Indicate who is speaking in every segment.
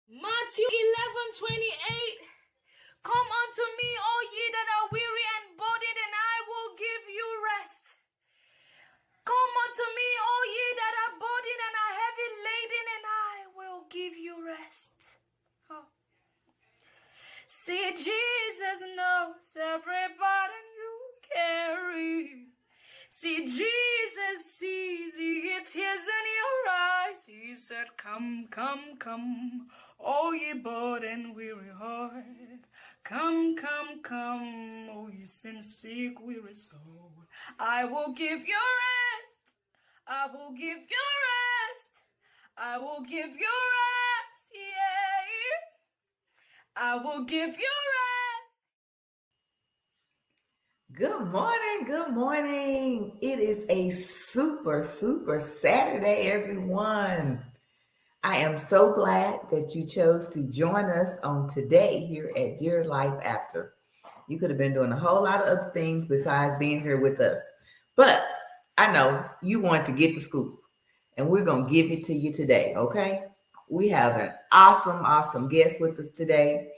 Speaker 1: Matthew 11:28. Come unto me, all ye that are weary and burdened, and I will give you rest. Come unto me, all ye that are burdened and are heavy laden, and I will give you rest. Oh. See, Jesus knows every burden you carry. See, Jesus sees, he gets tears in your eyes. He said, come, come, come, all ye burdened, weary heart. Come, come, come, all ye sin-sick, weary soul. I will give you rest. I will give you rest. I will give you rest, yeah. I will give you rest.
Speaker 2: Good morning. Good morning. It is a super Saturday, everyone. I am so glad that you chose to join us on today here at Dear Life After. You could have been doing a whole lot of other things besides being here with us. But I know you want to get the scoop, and we're going to give it to you today, okay? We have an awesome guest with us today.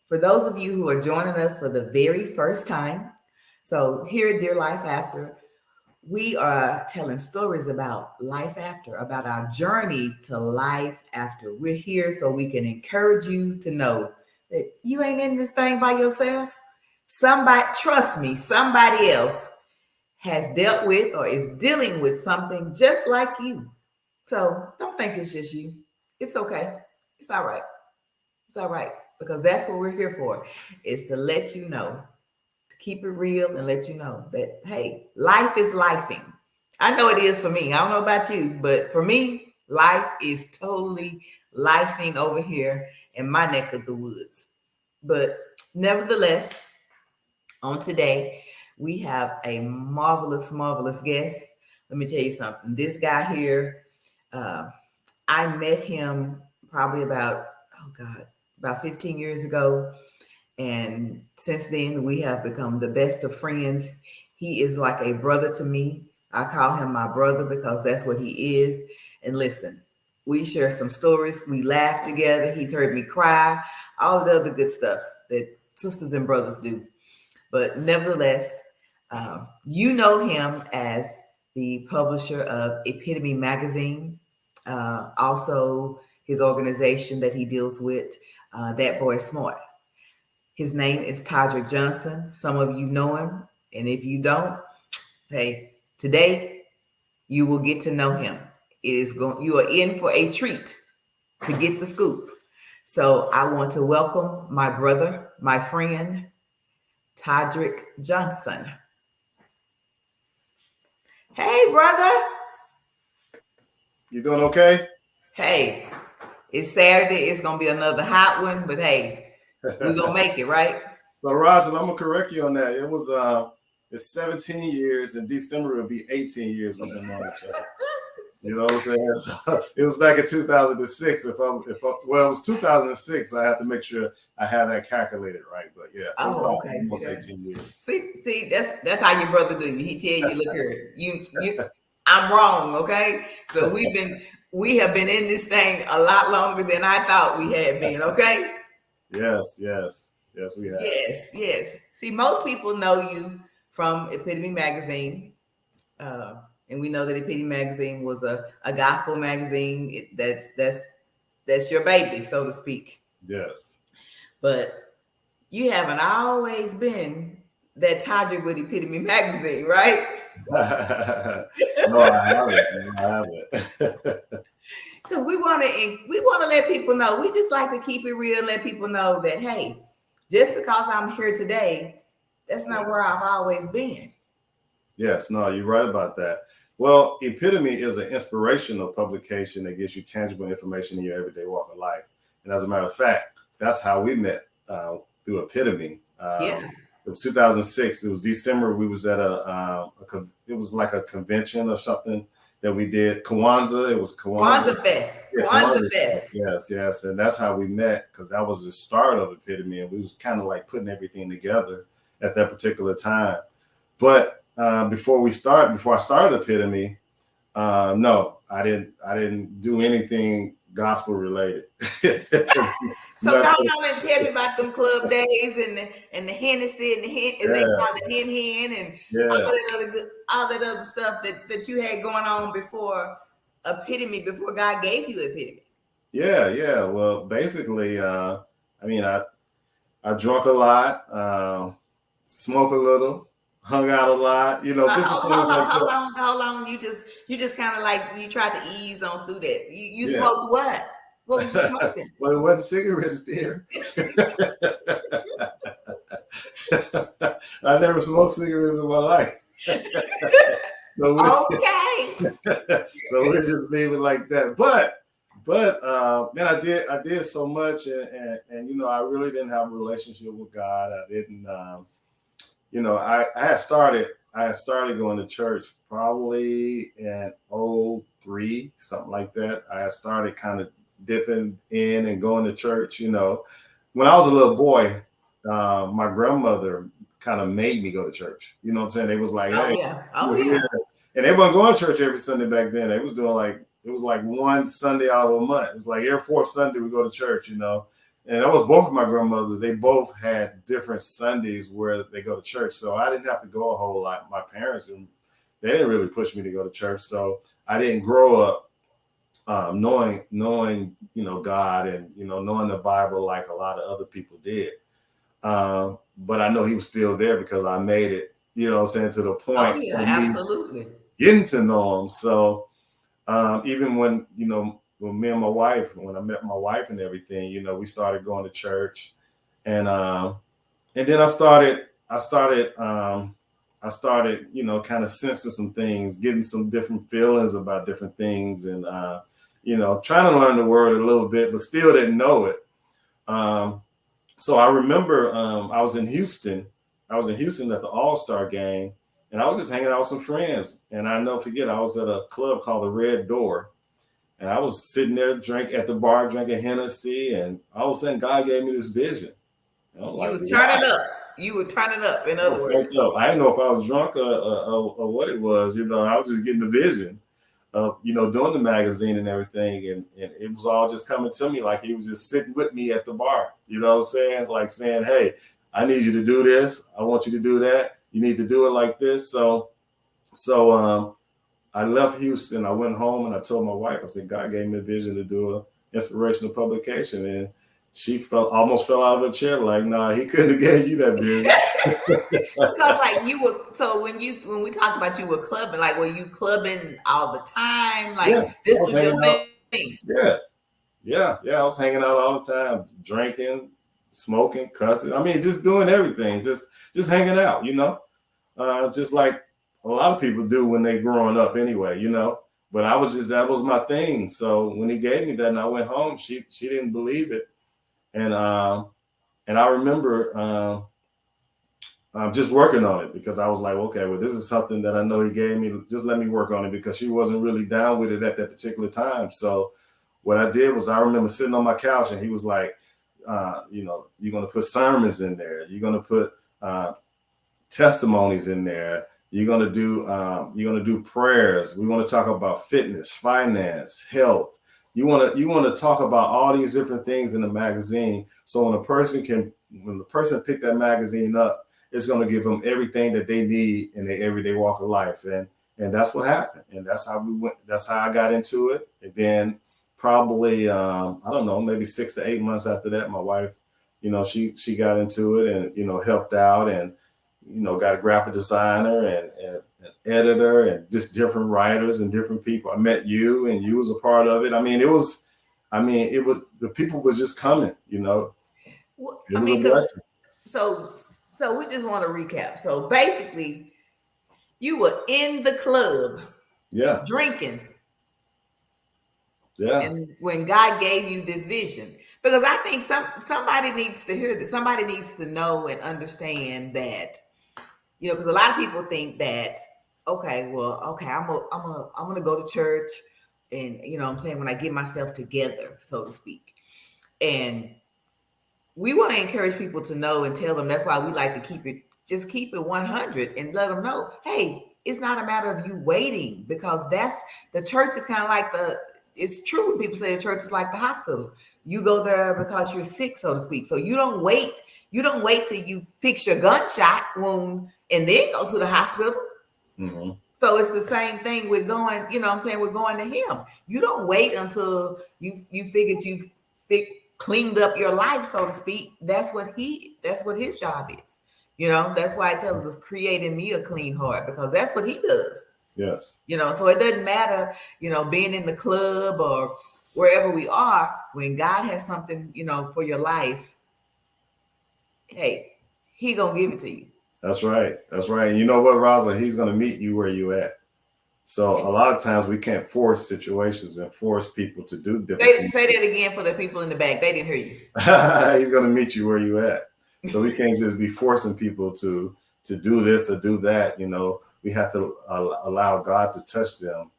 Speaker 2: For those of you who are joining us for the very first time, so here at Dear Life After, we are telling stories about life after, about our journey to life after. We're here so we can encourage you to know that you ain't in this thing by yourself. Somebody, trust me, somebody else has dealt with or is dealing with something just like you. So don't think it's just you. It's okay. It's all right. It's all right, because that's what we're here for, is to let you know, keep it real and let you know that, hey, life is lifing. I know it is for me. I don't know about you, but for me, life is totally lifing over here in my neck of the woods. But nevertheless, on today, we have a marvelous guest. Let me tell you something. This guy here, I met him probably about 15 years ago. And since then, we have become the best of friends. He is like a brother to me. I call him my brother because that's what he is. And listen, we share some stories. We laugh together. He's heard me cry, all the other good stuff that sisters and brothers do. But nevertheless, you know him as the publisher of Epitome magazine, also his organization that he deals with, That Boy Smart. His name is Todrick Johnson. Some of you know him. And if you don't, hey, today you will get to know him. You are in for a treat to get the scoop. So I want to welcome my brother, my friend, Todrick Johnson. Hey, brother.
Speaker 3: You doing okay?
Speaker 2: Hey, it's Saturday. It's going to be another hot one, but hey, we're going to make it, right?
Speaker 3: So, Roslyn, I'm going to correct you on that. It was it's 17 years. In December, it'll be 18 years we've been on each other. You know what I'm saying? So, it was back in 2006. It was 2006. I have to make sure I have that calculated right. But yeah,
Speaker 2: okay.
Speaker 3: almost 18 years.
Speaker 2: See, that's how your brother do you. He tell you, look here, you I'm wrong, okay? So we have been in this thing a lot longer than I thought we had been, okay?
Speaker 3: Yes, we have.
Speaker 2: Yes. See, most people know you from Epitome magazine. And we know that Epitome magazine was a gospel magazine. That's your baby, so to speak.
Speaker 3: Yes.
Speaker 2: But you haven't always been that Todrick with Epitome magazine, right?
Speaker 3: No, I haven't.
Speaker 2: Because we want to let people know. We just like to keep it real and let people know that, hey, just because I'm here today, that's not where I've always been.
Speaker 3: Yes, no, you're right about that. Well, Epitome is an inspirational publication that gives you tangible information in your everyday walk of life. And as a matter of fact, that's how we met through Epitome. It was 2006. It was December. We was at it was like a convention or something that we did. Kwanzaa. It was
Speaker 2: Kwanzaa Fest.
Speaker 3: Yeah,
Speaker 2: Kwanzaa Fest.
Speaker 3: Yes. And that's how we met, because that was the start of Epitome. And we was kind of like putting everything together at that particular time. But before I started Epitome, no, I didn't do anything gospel related.
Speaker 2: So go on and tell me about them club days and the Hennessy and the hen, is they called the hen and
Speaker 3: Yeah.
Speaker 2: all that other stuff that you had going on before Epitome, before God gave you Epitome.
Speaker 3: Yeah. Well, basically, I mean, I drunk a lot, smoked a little, hung out a lot, you know, different things like that.
Speaker 2: Hold on. You just kind of like you tried to ease on through that. You
Speaker 3: Yeah.
Speaker 2: smoked what? What was you smoking?
Speaker 3: Well, it wasn't cigarettes, dear. I never smoked cigarettes in my life.
Speaker 2: Okay.
Speaker 3: So we just leave it like that. But man, I did so much, and you know, I really didn't have a relationship with God. I didn't, you know, I had started going to church probably in '03, something like that. I had started kind of dipping in and going to church. You know, when I was a little boy, my grandmother kind of made me go to church. You know what I'm saying? They was like, hey,
Speaker 2: yeah.
Speaker 3: And they weren't going to church every Sunday back then. They was doing like, it was like one Sunday out of a month. It was like every fourth Sunday we go to church, you know. And that was both of my grandmothers. They both had different Sundays where they go to church. So I didn't have to go a whole lot. My parents, they didn't really push me to go to church. So I didn't grow up knowing, you know, God and, you know, knowing the Bible like a lot of other people did. But I know he was still there because I made it, you know what I'm saying, to the point
Speaker 2: of absolutely
Speaker 3: getting to know him. So even when, you know, when I met my wife and everything, you know, we started going to church, and then I started, you know, kind of sensing some things, getting some different feelings about different things, and you know, trying to learn the word a little bit, but still didn't know it. So I remember I was in Houston at the All-Star game, and I was just hanging out with some friends. And I never forget, I was at a club called the Red Door, and I was sitting there at the bar drinking Hennessy, and all of a sudden God gave me this vision.
Speaker 2: You was turning up. You were turning up, in other words.
Speaker 3: I didn't know if I was drunk or what it was. You know, I was just getting the vision of, you know, doing the magazine and everything. And it was all just coming to me like he was just sitting with me at the bar. You know what I'm saying? Like saying, hey, I need you to do this. I want you to do that. You need to do it like this. So I left Houston. I went home and I told my wife, I said, God gave me a vision to do an inspirational publication. And she almost fell out of her chair. Like, nah, he couldn't have gave you that vision.
Speaker 2: So when we talked about you were clubbing, like, were you clubbing all the time? Like, this was your thing.
Speaker 3: Yeah. I was hanging out all the time, drinking, smoking, cussing. I mean, just doing everything, just hanging out, you know, just like a lot of people do when they're growing up anyway, you know. But that was my thing. So when he gave me that and I went home, she didn't believe it. And I remember just working on it, because I was like, okay, well, this is something that I know he gave me. Just let me work on it, because she wasn't really down with it at that particular time. So what I did was, I remember sitting on my couch and he was like, you know, you're going to put sermons in there. You're going to put testimonies in there. You're going to do prayers. We want to talk about fitness, finance, health. You want to talk about all these different things in the magazine. So when the person pick that magazine up, it's going to give them everything that they need in their everyday walk of life. And that's what happened. And that's how we went. That's how I got into it. And then probably, I don't know, maybe 6 to 8 months after that, my wife, you know, she got into it and, you know, helped out, and, you know, got a graphic designer and an editor and just different writers and different people. I met you, and you was a part of it. The people was just coming, you know. It was a blessing.
Speaker 2: So we just want to recap. So basically, you were in the club, drinking.
Speaker 3: Yeah.
Speaker 2: And when God gave you this vision, because I think somebody needs to hear this. Somebody needs to know and understand that, you know, because a lot of people think that, I'm gonna go to church, and, you know what I'm saying, when I get myself together, so to speak. And we want to encourage people to know and tell them, that's why we like to keep it 100 and let them know, hey, it's not a matter of you waiting, because the church is kind of like it's true. People say the church is like the hospital. You go there because you're sick, so to speak. So you don't wait. You don't wait till you fix your gunshot wound and then go to the hospital.
Speaker 3: Mm-hmm.
Speaker 2: So it's the same thing with going, you know what I'm saying, we're going to him. You don't wait until you figured you've cleaned up your life, so to speak. That's what his job is. You know, that's why it tells us creating me a clean heart, because that's what he does.
Speaker 3: Yes.
Speaker 2: You know, so it doesn't matter, you know, being in the club or wherever we are, when God has something, you know, for your life, hey, he gonna give it to you.
Speaker 3: That's right. That's right. And you know what, Roslyn? He's going to meet you where you at. So a lot of times we can't force situations and force people to do different things.
Speaker 2: Say that again for the people in the back. They didn't hear you.
Speaker 3: He's going to meet you where you at. So we can't just be forcing people to do this or do that. You know, we have to allow God to touch them,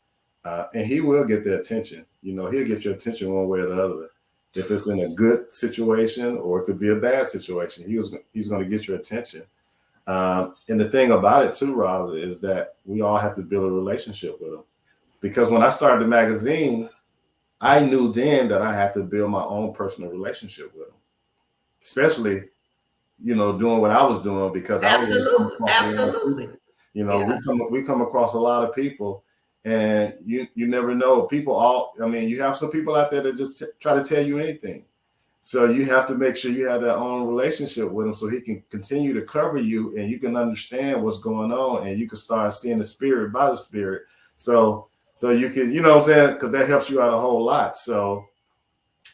Speaker 3: and he will get their attention. You know, he'll get your attention one way or the other. If it's in a good situation or it could be a bad situation, he's going to get your attention. And the thing about it too, Rob, is that we all have to build a relationship with them. Because when I started the magazine, I knew then that I had to build my own personal relationship with them, especially, you know, doing what I was doing, because
Speaker 2: Absolutely.
Speaker 3: You know, yeah. we come across a lot of people, and you never know. You have some people out there that just try to tell you anything. So you have to make sure you have that own relationship with him, so he can continue to cover you, and you can understand what's going on, and you can start seeing the spirit by the spirit. So you can, you know what I'm saying? Because that helps you out a whole lot. So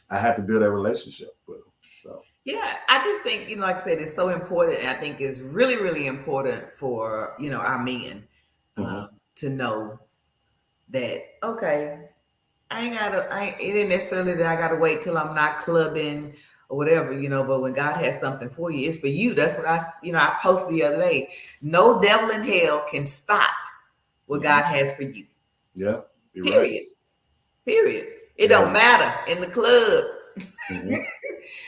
Speaker 3: I had to build that relationship with him. So
Speaker 2: yeah, I just think, you know, like I said, it's so important. And I think it's really, really important for, you know, our men to know that, okay, it ain't necessarily that I gotta wait till I'm not clubbing or whatever, you know, but when God has something for you, it's for you. That's what I posted the other day. No devil in hell can stop what God has for you.
Speaker 3: Yeah.
Speaker 2: Period. It don't matter in the club.
Speaker 3: Mm-hmm.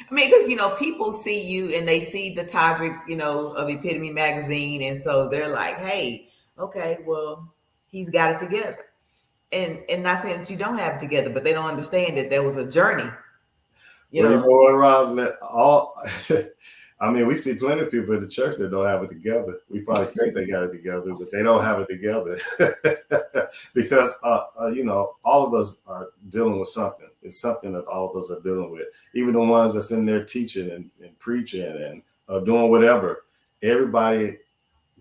Speaker 2: I mean, because, you know, people see you and they see the Todrick, you know, of Epitome magazine. And so they're like, hey, okay, well, he's got it together. And not saying that you don't have it together, but they don't understand that there was a journey.
Speaker 3: You know what, Roslyn? We see plenty of people in the church that don't have it together. We probably think they got it together, but they don't have it together because, you know, all of us are dealing with something. It's something that all of us are dealing with. Even the ones that's in there teaching and preaching and doing whatever. Everybody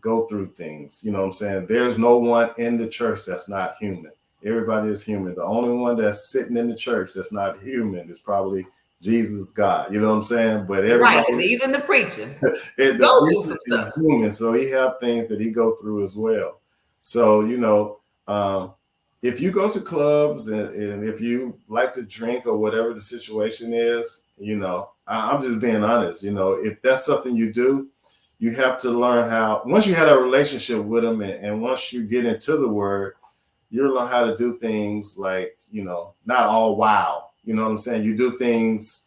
Speaker 3: go through things. You know what I'm saying? There's no one in the church that's not human. Everybody is human. The only one that's sitting in the church that's not human is probably Jesus, God. You know what I'm saying? But everybody,
Speaker 2: right, even the preacher,
Speaker 3: go through some stuff. Human, so he have things that he go through as well. So, you know, if you go to clubs and if you like to drink or whatever the situation is, you know, I'm just being honest. You know, if that's something you do, you have to learn how. Once you have a relationship with him, and once you get into the word, you'll learn how to do things like, you know, not all wow. You know what I'm saying? You do things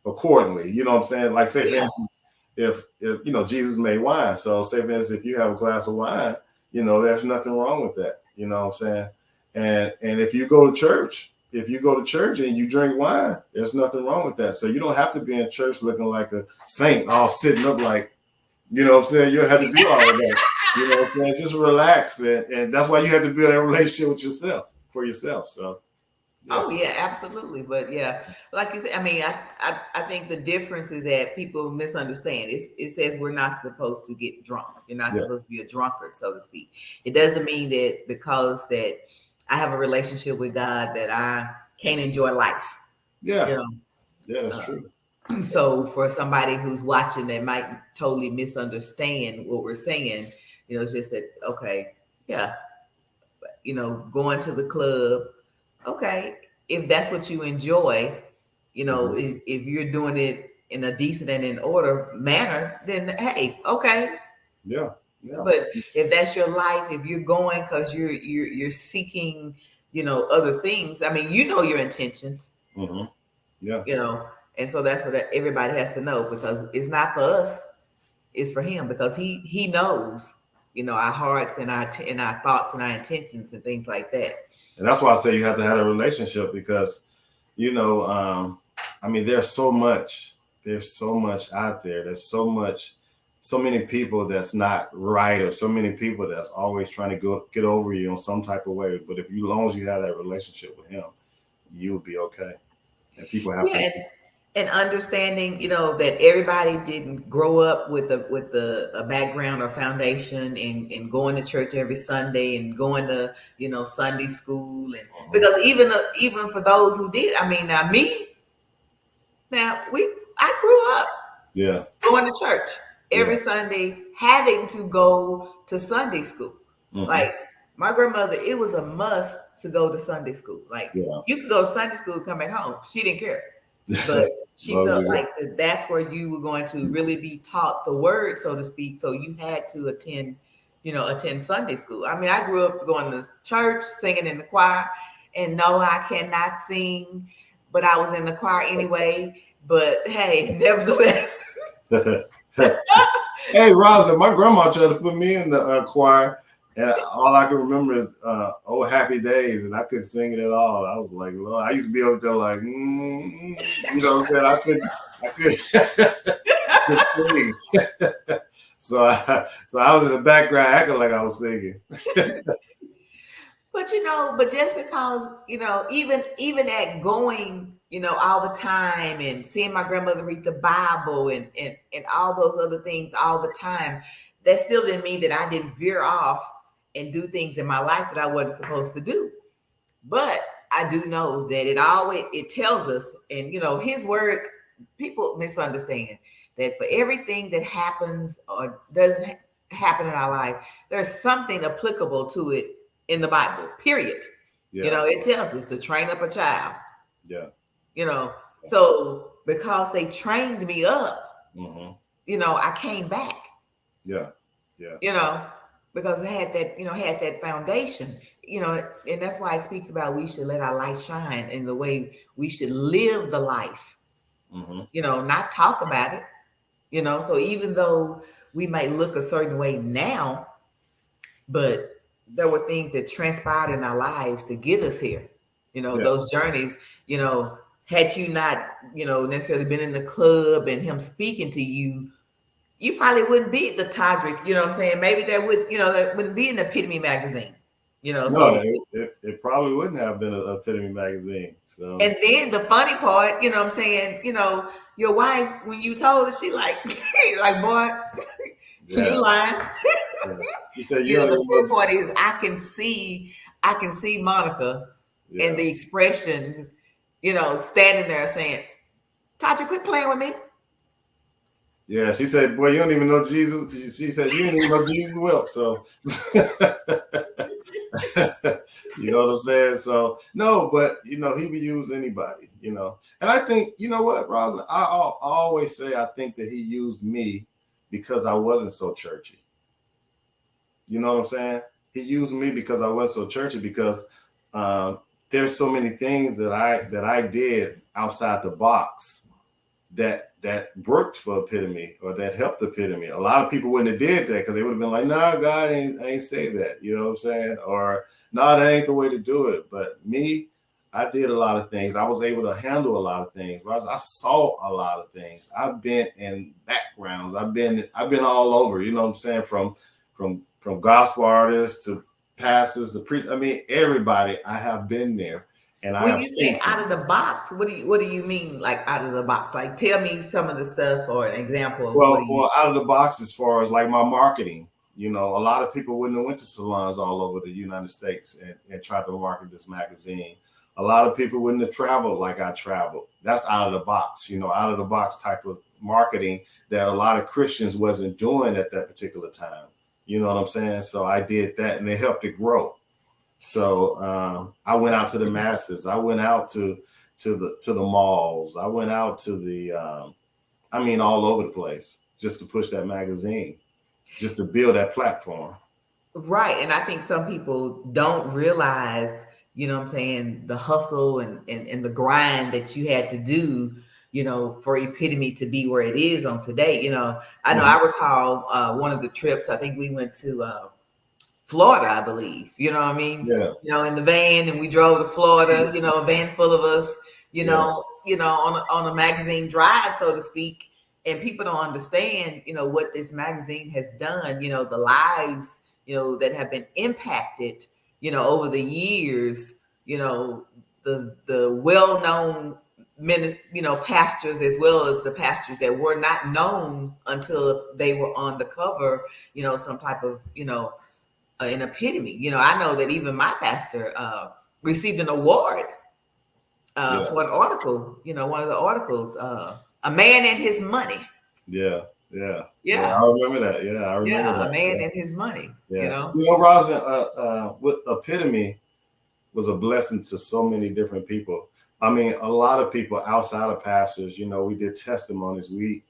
Speaker 3: accordingly. You know what I'm saying? Like, say, for instance, if you know, Jesus made wine. So say, for instance, if you have a glass of wine, you know, there's nothing wrong with that. You know what I'm saying? And if you go to church, and you drink wine, there's nothing wrong with that. So you don't have to be in church looking like a saint, all sitting up like, you know what I'm saying? You don't have to do all of that. You know what I'm saying? Just relax. And that's why you have to build that relationship with yourself, for yourself. So.
Speaker 2: Yeah. Oh yeah, absolutely. But yeah, like you said, I mean, I think the difference is that people misunderstand. It says we're not supposed to get drunk. You're not supposed to be a drunkard, so to speak. It doesn't mean that because that I have a relationship with God that I can't enjoy life.
Speaker 3: Yeah.
Speaker 2: You know?
Speaker 3: Yeah, that's true.
Speaker 2: So for somebody who's watching that might totally misunderstand what we're saying, you know, it's just that, okay, yeah, you know, going to the club, okay, if that's what you enjoy, you know, if you're doing it in a decent and in order manner, then hey, okay.
Speaker 3: Yeah.
Speaker 2: But if that's your life, if you're going because you're seeking, you know, other things, I mean, you know your intentions.
Speaker 3: Mm-hmm. Yeah.
Speaker 2: You know, and so that's what everybody has to know, because it's not for us, it's for him, because he knows, you know, our hearts and our thoughts and our intentions and things like that.
Speaker 3: And that's why I say you have to have a relationship because, I mean, there's so much out there. There's so many people that's not right, or so many people that's always trying to get over you in some type of way. But as long as you have that relationship with him, you'll be okay. And people have to.
Speaker 2: And understanding, that everybody didn't grow up with a background or foundation and going to church every Sunday and going to, Sunday school. And because even for those who did, I mean, I grew up going to church every Sunday, having to go to Sunday school.
Speaker 3: Mm-hmm.
Speaker 2: Like my grandmother, it was a must to go to Sunday school. Like you could go to Sunday school, come back home. She didn't care. But she felt like that's where you were going to really be taught the word, so to speak. So you had to attend Sunday school. I mean, I grew up going to church, singing in the choir, and no, I cannot sing, but I was in the choir anyway. But hey, nevertheless.
Speaker 3: Hey, Roslyn, my grandma tried to put me in the choir. And all I can remember is "Oh Happy Days," and I couldn't sing it at all. I was like, Lord, I used to be over there like, you know what I'm saying? I couldn't sing. So I was in the background acting like I was singing.
Speaker 2: But just because, even at going, all the time and seeing my grandmother read the Bible and all those other things all the time, that still didn't mean that I didn't veer off and do things in my life that I wasn't supposed to do. But I do know that it tells us, and his word, people misunderstand that for everything that happens or doesn't happen in our life, there's something applicable to it in the Bible, period. It tells us to train up a child. So because they trained me up, I came back. Because it had that foundation, and that's why it speaks about we should let our light shine in the way we should live the life, not talk about it, so even though we might look a certain way now, but there were things that transpired in our lives to get us here, those journeys, had you not, necessarily been in the club and him speaking to you, you probably wouldn't be the Todrick, you know what I'm saying? Maybe that wouldn't be in the Epitome magazine,
Speaker 3: No, it probably wouldn't have been an Epitome magazine. So.
Speaker 2: And then the funny part, what I'm saying, your wife, when you told her, she like, boy, you lying.
Speaker 3: You said,
Speaker 2: the funny part is I can see Monica and the expressions, standing there saying, Todrick, quit playing with me.
Speaker 3: Yeah, she said, boy, you don't even know Jesus. She said, you don't even know Jesus well. So, you know what I'm saying? So, no, but, he would use anybody, And I think, you know what, Roslyn, I always say I think that he used me because I wasn't so churchy. You know what I'm saying? He used me because I wasn't so churchy because there's so many things that I did outside the box that worked for Epitome or that helped Epitome. A lot of people wouldn't have did that because they would have been like, nah, God ain't say that. You know what I'm saying? Or, nah, that ain't the way to do it. But me, I did a lot of things. I was able to handle a lot of things. I saw a lot of things. I've been in backgrounds. I've been all over, you know what I'm saying? From gospel artists to pastors to preachers. I mean, everybody, I have been there. And
Speaker 2: when you say out of the box, what do you mean, like out of the box? Like, tell me some of the stuff or an example of
Speaker 3: well, out of the box as far as like my marketing. A lot of people wouldn't have went to salons all over the United States and tried to market this magazine. A lot of people wouldn't have traveled like I traveled. That's out of the box, out of the box type of marketing that a lot of Christians wasn't doing at that particular time. You know what I'm saying? So I did that and it helped it grow. So I went out to the masses. I went out to the malls. I went out to the, all over the place just to push that magazine, just to build that platform.
Speaker 2: Right. And I think some people don't realize, the hustle and the grind that you had to do, for Epitome to be where it is on today. I recall one of the trips, I think we went to Florida, I believe. You know what I mean?
Speaker 3: Yeah.
Speaker 2: You know, in the van, and we drove to Florida. You know, a van full of us. On a magazine drive, so to speak. And people don't understand, what this magazine has done. The lives, that have been impacted, over the years. The well-known pastors, as well as the pastors that were not known until they were on the cover, some type of, an epitome. I know that even my pastor received an award for an article, one of the articles, A Man and His Money.
Speaker 3: Yeah.
Speaker 2: Yeah.
Speaker 3: I remember that. Yeah, I remember that.
Speaker 2: A Man and His Money.
Speaker 3: Yeah. Roslyn, with Epitome was a blessing to so many different people. I mean, a lot of people outside of pastors, we did testimonies. We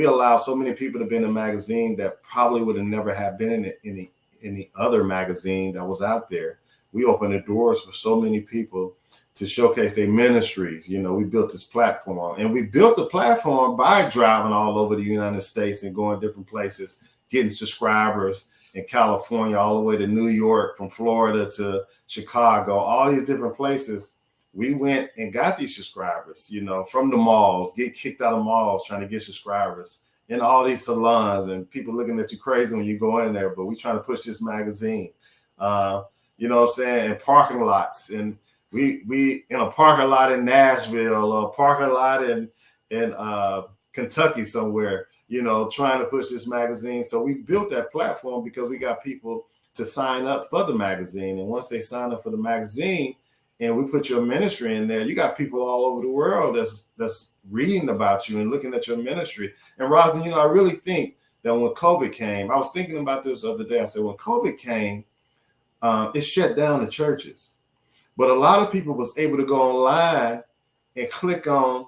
Speaker 3: allowed so many people to be in a magazine that probably would have never have been in any other magazine that was out there. We opened the doors for so many people to showcase their ministries. We built this platform, and we built the platform by driving all over the United States and going different places, getting subscribers in California, all the way to New York, from Florida to Chicago, all these different places. We went and got these subscribers, from the malls, get kicked out of malls trying to get subscribers, in all these salons, and people looking at you crazy when you go in there. But we trying to push this magazine, you know what I'm saying, in parking lots. And we in a parking lot in Nashville, or a parking lot in Kentucky somewhere, trying to push this magazine. So we built that platform because we got people to sign up for the magazine. And once they sign up for the magazine, and we put your ministry in there, you got people all over the world that's reading about you and looking at your ministry. And Roslyn, I really think that when COVID came, I was thinking about this the other day. I said, when COVID came, it shut down the churches. But a lot of people was able to go online and click on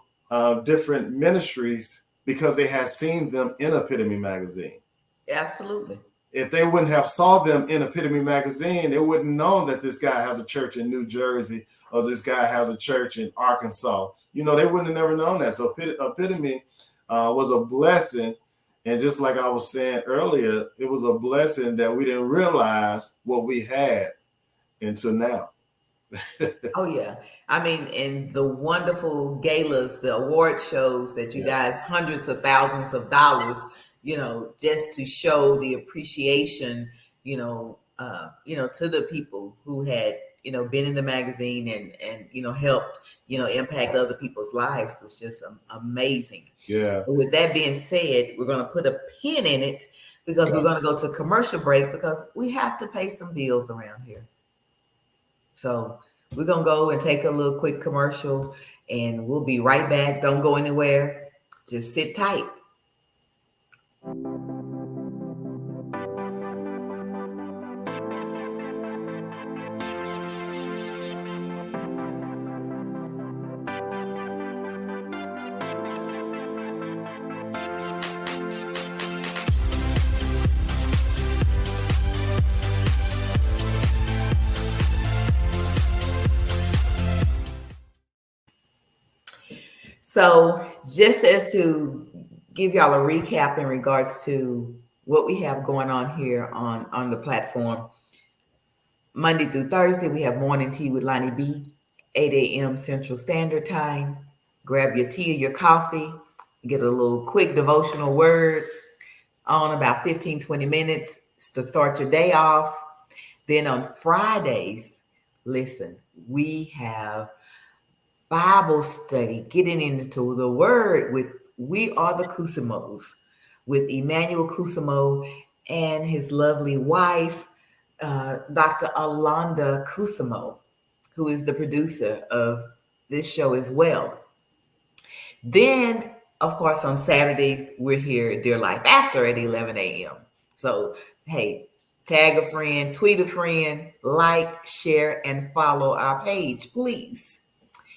Speaker 3: different ministries because they had seen them in Epitome magazine.
Speaker 2: Absolutely.
Speaker 3: If they wouldn't have saw them in Epitome magazine, they wouldn't know that this guy has a church in New Jersey, or this guy has a church in Arkansas. They wouldn't have never known that. So Epitome was a blessing. And just like I was saying earlier, it was a blessing that we didn't realize what we had until now.
Speaker 2: Oh, yeah. I mean, and the wonderful galas, the award shows that you guys, hundreds of thousands of dollars, just to show the appreciation, to the people who had, been in the magazine and helped, impact other people's lives, was just amazing.
Speaker 3: Yeah.
Speaker 2: But with that being said, we're going to put a pin in it because we're going to go to commercial break because we have to pay some bills around here. So we're going to go and take a little quick commercial, and we'll be right back. Don't go anywhere. Just sit tight. So just as to give y'all a recap in regards to what we have going on here on the platform, Monday through Thursday, we have Morning Tea with Lonnie B, 8 a.m. Central Standard Time. Grab your tea or your coffee, get a little quick devotional word on about 15, 20 minutes to start your day off. Then on Fridays, listen, we have Bible study, getting into the word with We Are the Cusimos, with Emmanuel Cusimo and his lovely wife, Dr. Alonda Cusimo, who is the producer of this show as well. Then, of course, on Saturdays, we're here at Dear Life After at 11 a.m. So, hey, tag a friend, tweet a friend, like, share, and follow our page, please.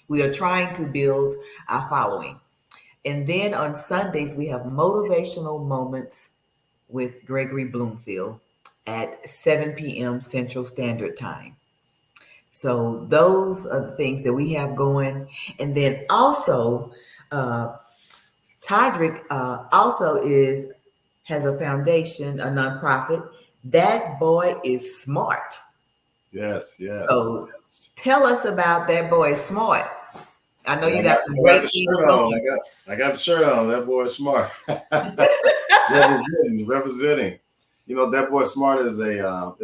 Speaker 2: We are trying to build our following. And then on Sundays, we have Motivational Moments with Gregory Bloomfield at 7 p.m. Central Standard Time. So those are the things that we have going. And then also, Todrick also has a foundation, a nonprofit That boy is smart.
Speaker 3: Yes, yes,
Speaker 2: So
Speaker 3: yes.
Speaker 2: tell us about that boy is smart. I know
Speaker 3: And
Speaker 2: you got some
Speaker 3: I got
Speaker 2: great
Speaker 3: the
Speaker 2: things
Speaker 3: shirt on.
Speaker 2: going.
Speaker 3: I got the shirt on. That boy is smart. Representing. You know, that boy smart is a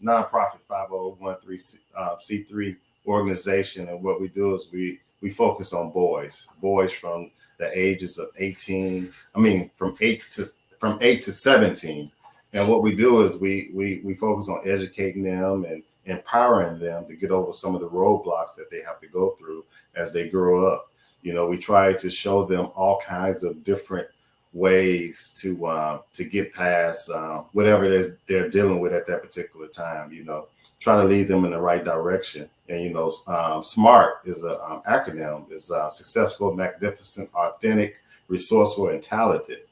Speaker 3: nonprofit 5013 C3 organization, and what we do is we focus on boys from the ages of 18. I mean, from 8 to 17. And what we do is we focus on educating them and empowering them to get over some of the roadblocks that they have to go through as they grow up. You know, we try to show them all kinds of different ways to get past whatever it is they're dealing with at that particular time. You know, try to lead them in the right direction. And you know, SMART is an acronym. It's successful, magnificent, authentic, resourceful, and talented.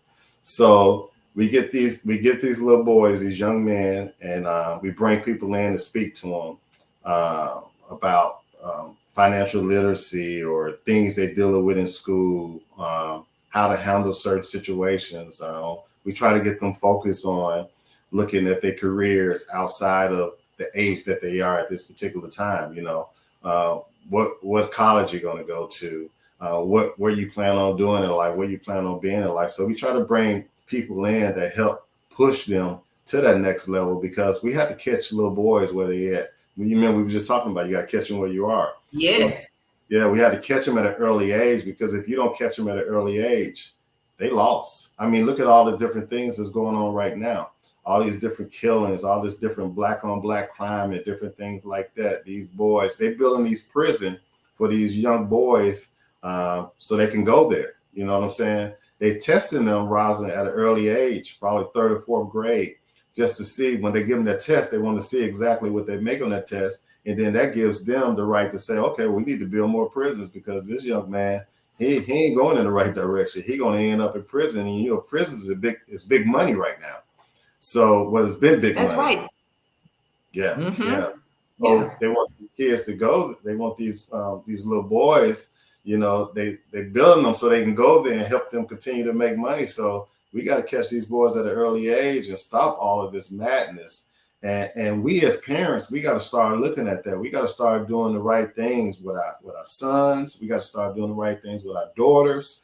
Speaker 3: So we get these little boys, these young men, and we bring people in to speak to them about financial literacy or things they're dealing with in school, how to handle certain situations. We try to get them focused on looking at their careers outside of the age that they are at this particular time. You know, what college you're going to go to, where you plan on doing in life, where you plan on being in life. So we try to bring people in that help push them to that next level, because we have to catch little boys where they at. You remember we were just talking about, you got to catch them where you are. So,
Speaker 2: Yes.
Speaker 3: yeah, we had to catch them at an early age, because if you don't catch them at an early age, they lost. I mean, look at all the different things that's going on right now. All these different killings, all this different black on black crime and different things like that. These boys, they building these prison for these young boys so they can go there. You know what I'm saying? They testing them, Roslyn, at an early age, probably third or fourth grade, just to see when they give them that test, they want to see exactly what they make on that test. And then that gives them the right to say, okay, we need to build more prisons, because this young man, he ain't going in the right direction. He going to end up in prison. And, you know, prisons is big money right now. So, well, it's been big
Speaker 2: That's
Speaker 3: money.
Speaker 2: right.
Speaker 3: Yeah,
Speaker 2: Mm-hmm.
Speaker 3: yeah.
Speaker 2: Yeah.
Speaker 3: So they want these kids to go. They want these little boys. You know, they building them so they can go there and help them continue to make money. So we got to catch these boys at an early age and stop all of this madness. And we as parents, we got to start looking at that. We got to start doing the right things with our sons. We got to start doing the right things with our daughters,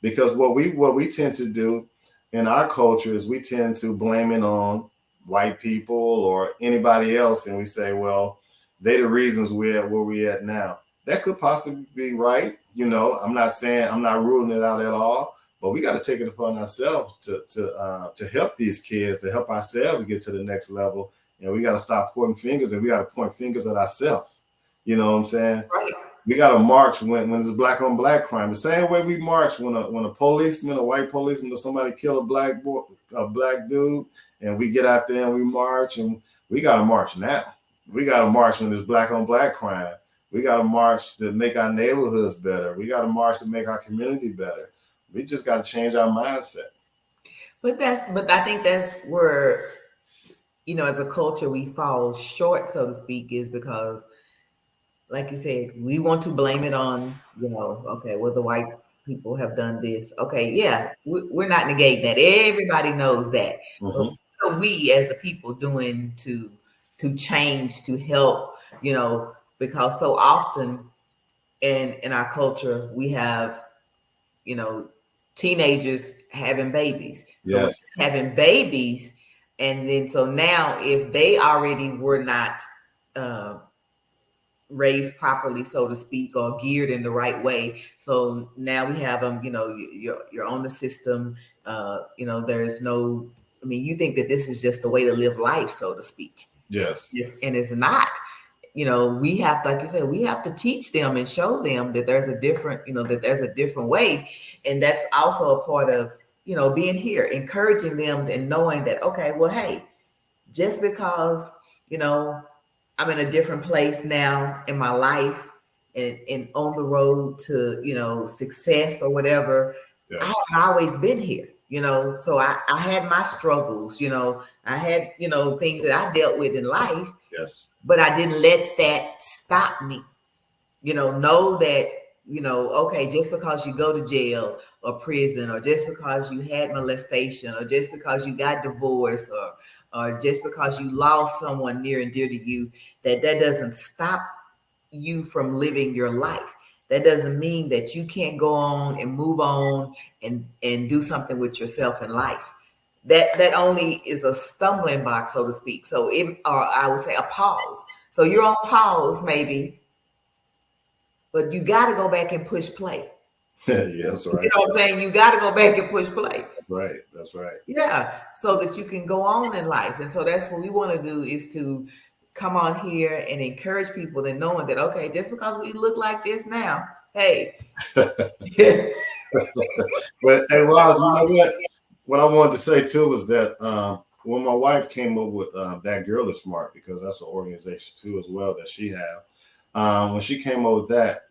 Speaker 3: because what we tend to do in our culture is we tend to blame it on white people or anybody else, and we say, well, they the reasons we're at where we at now. That could possibly be right. You know, I'm not saying, I'm not ruling it out at all, but we got to take it upon ourselves to help these kids, to help ourselves get to the next level. And we got to stop pointing fingers, and we got to point fingers at ourselves. You know what I'm saying?
Speaker 2: Right.
Speaker 3: We got to march when there's black on black crime. The same way we march when a policeman, a white policeman, or somebody kill a black boy, a black dude, and we get out there and we march, and we got to march now. We got to march when there's black on black crime. We got to march to make our neighborhoods better. We got to march to make our community better. We just got to change our mindset.
Speaker 2: But I think that's where, you know, as a culture we fall short, so to speak, is because, like you said, we want to blame it on, you know, okay, well, the white people have done this. Okay, yeah, we're not negating that. Everybody knows that. But
Speaker 3: Mm-hmm.
Speaker 2: what are we as the people doing to change, to help, you know, because so often in our culture we have, you know, teenagers having babies. So when
Speaker 3: Yes.
Speaker 2: having babies, and then so now if they already were not raised properly, so to speak, or geared in the right way, so now we have them, you know, you're on the system. You know, there's no, I mean, you think that this is just the way to live life, so to speak.
Speaker 3: Yes.
Speaker 2: And it's not. You know, we have, like you said, we have to teach them and show them that there's a different, you know, that there's a different way. And that's also a part of, you know, being here, encouraging them and knowing that, okay, well, hey, just because, you know, I'm in a different place now in my life, and on the road to, you know, success or whatever,
Speaker 3: Yes.
Speaker 2: I haven't always been here, you know. So I had my struggles, you know, I had, you know, things that I dealt with in life.
Speaker 3: Yes.
Speaker 2: But I didn't let that stop me. You know that Okay, just because you go to jail or prison, or just because you had molestation, or just because you got divorced, or just because you lost someone near and dear to you, that doesn't stop you from living your life. That doesn't mean that you can't go on and move on and do something with yourself in life. That only is a stumbling block, so to speak. So or I would say a pause. So you're on pause maybe, but you got to go back and push play.
Speaker 3: Yes, right.
Speaker 2: You know what I'm saying? You got to go back and push play.
Speaker 3: Right. That's right.
Speaker 2: Yeah, so that you can go on in life. And so that's what we want to do, is to come on here and encourage people in knowing that, okay, just because we look like this now, hey.
Speaker 3: But hey, Roz, you know what? What I wanted to say too was that when my wife came up with That Girl Is Smart, because that's an organization too as well that she have. When she came up with that,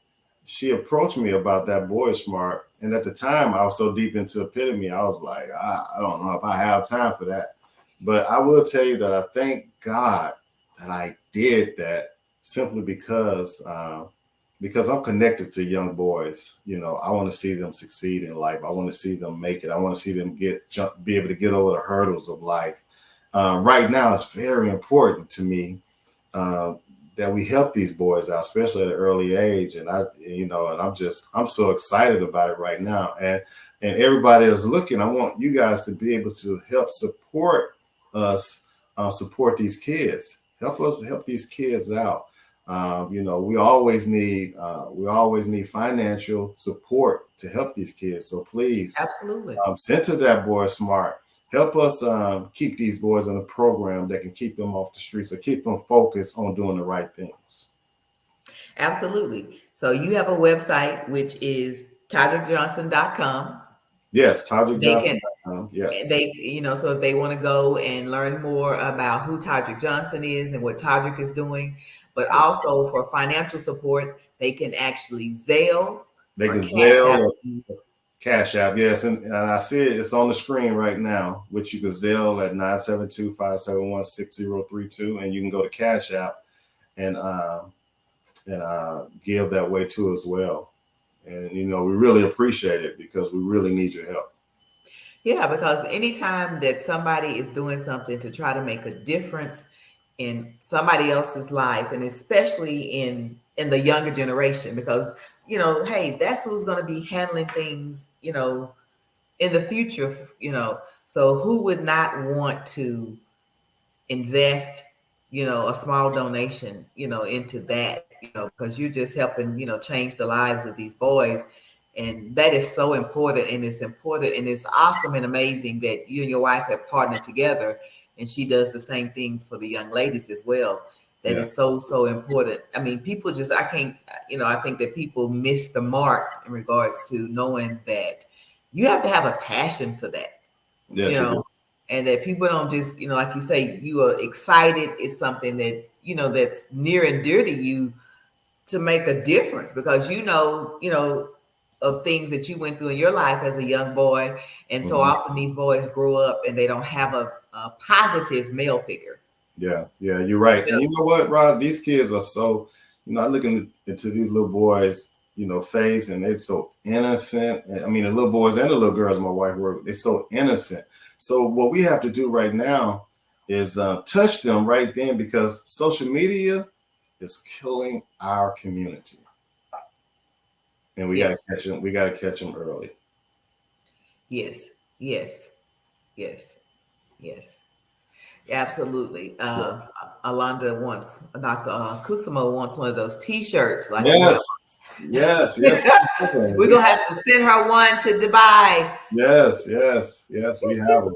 Speaker 3: she approached me about That Boy Is Smart. And at the time, I was so deep into Epitome, I was like, I don't know if I have time for that. But I will tell you that I thank God that I did that, simply because I'm connected to young boys. I want to see them succeed in life. I want to see them make it. I want to see them be able to get over the hurdles of life. Right now, it's very important to me that we help these boys out, especially at an early age. And I'm so excited about it right now. And everybody is looking. I want you guys to be able to help support us, support these kids. Help us help these kids out. We always need financial support to help these kids. So please,
Speaker 2: Absolutely.
Speaker 3: send to That Boy Smart. Help us keep these boys in a program that can keep them off the streets, or keep them focused on doing the right things.
Speaker 2: Absolutely. So you have a website, which is TodrickJohnson.com.
Speaker 3: Yes, Todrick
Speaker 2: They
Speaker 3: Johnson.
Speaker 2: can,
Speaker 3: Yes.
Speaker 2: so if they want to go and learn more about who Todrick Johnson is and what Todrick is doing, but also for financial support, they can actually Zelle
Speaker 3: They
Speaker 2: or
Speaker 3: can
Speaker 2: Cash App.
Speaker 3: Zelle or Cash App. Yes, and I see it. It's on the screen right now, which you can Zelle at 972-571-6032, and you can go to Cash App and give that way too as well. And we really appreciate it, because we really need your help.
Speaker 2: Yeah, because anytime that somebody is doing something to try to make a difference in somebody else's lives, and especially in the younger generation, because hey, that's who's going to be handling things in the future. So who would not want to invest a small donation into that, because you're just helping change the lives of these boys. And that is so important, and it's awesome and amazing that you and your wife have partnered together, and she does the same things for the young ladies as well. That is so important. I mean, people just, I can't, I think that people miss the mark in regards to knowing that you have to have a passion for that.
Speaker 3: Yes,
Speaker 2: And that people don't just, like you say, you are excited. It's something that, that's near and dear to you, to make a difference, because of things that you went through in your life as a young boy. And so often these boys grow up and they don't have a positive male figure.
Speaker 3: Yeah, you're right. And you know what, Roz? These kids are so, I look into these little boys, face, and they're so innocent. I mean, the little boys and the little girls my wife work with, they're so innocent. So what we have to do right now is touch them right then, because social media is killing our community. And we got to catch them. We got to catch them early.
Speaker 2: Yes. Absolutely. Alonda wants, Dr. Kusamo wants one of those T-shirts. Like
Speaker 3: yes.
Speaker 2: We're gonna have to send her one to Dubai.
Speaker 3: Yes, we have them.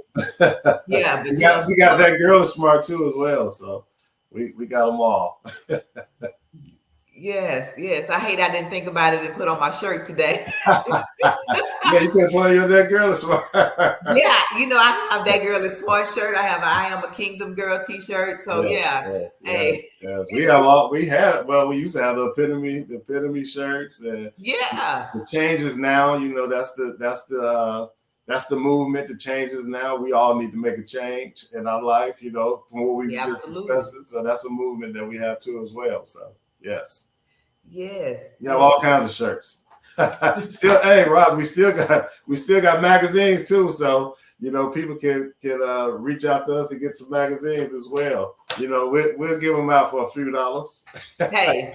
Speaker 2: Yeah, but
Speaker 3: we got That Girl Is Smart too as well. So we got them all.
Speaker 2: Yes. I hate I didn't think about it and put on my shirt today.
Speaker 3: Yeah, you can put your That Girl Is Smart.
Speaker 2: Yeah, I have That Girl Is Smart shirt. I have I Am a Kingdom Girl T-shirt. So
Speaker 3: yes. We used to have the epitome shirts. And the changes now, that's the movement. The changes now. We all need to make a change in our life, from what we just discussed. So that's a movement that we have too as well. So yes.
Speaker 2: Yes.
Speaker 3: You have all kinds of shirts. Still, hey, Roz, we still got magazines too. So people can reach out to us to get some magazines as well. We'll give them out for a few dollars.
Speaker 2: Hey,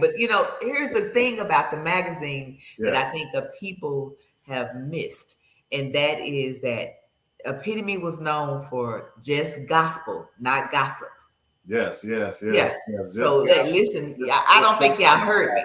Speaker 2: but here's the thing about the magazine that I think the people have missed, and that is that Epitome was known for just gospel, not gossip.
Speaker 3: Yes.
Speaker 2: So listen, I don't think y'all heard me.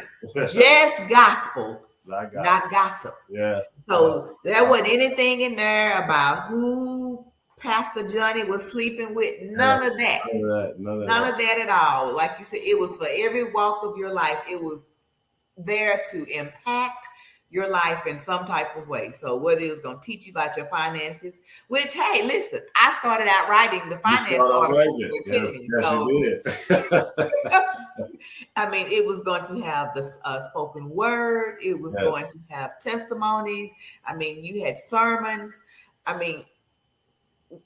Speaker 2: Just gospel, not gossip.
Speaker 3: Yeah.
Speaker 2: So there wasn't anything in there about who Pastor Johnny was sleeping with. None of that. None of that at all. Like you said, it was for every walk of your life. It was there to impact your life in some type of way. So whether it was going to teach you about your finances, which, hey, listen, I started out writing the finance article with Epitome.
Speaker 3: Yes, you did.
Speaker 2: I mean, it was going to have the spoken word. It was going to have testimonies. I mean, you had sermons. I mean,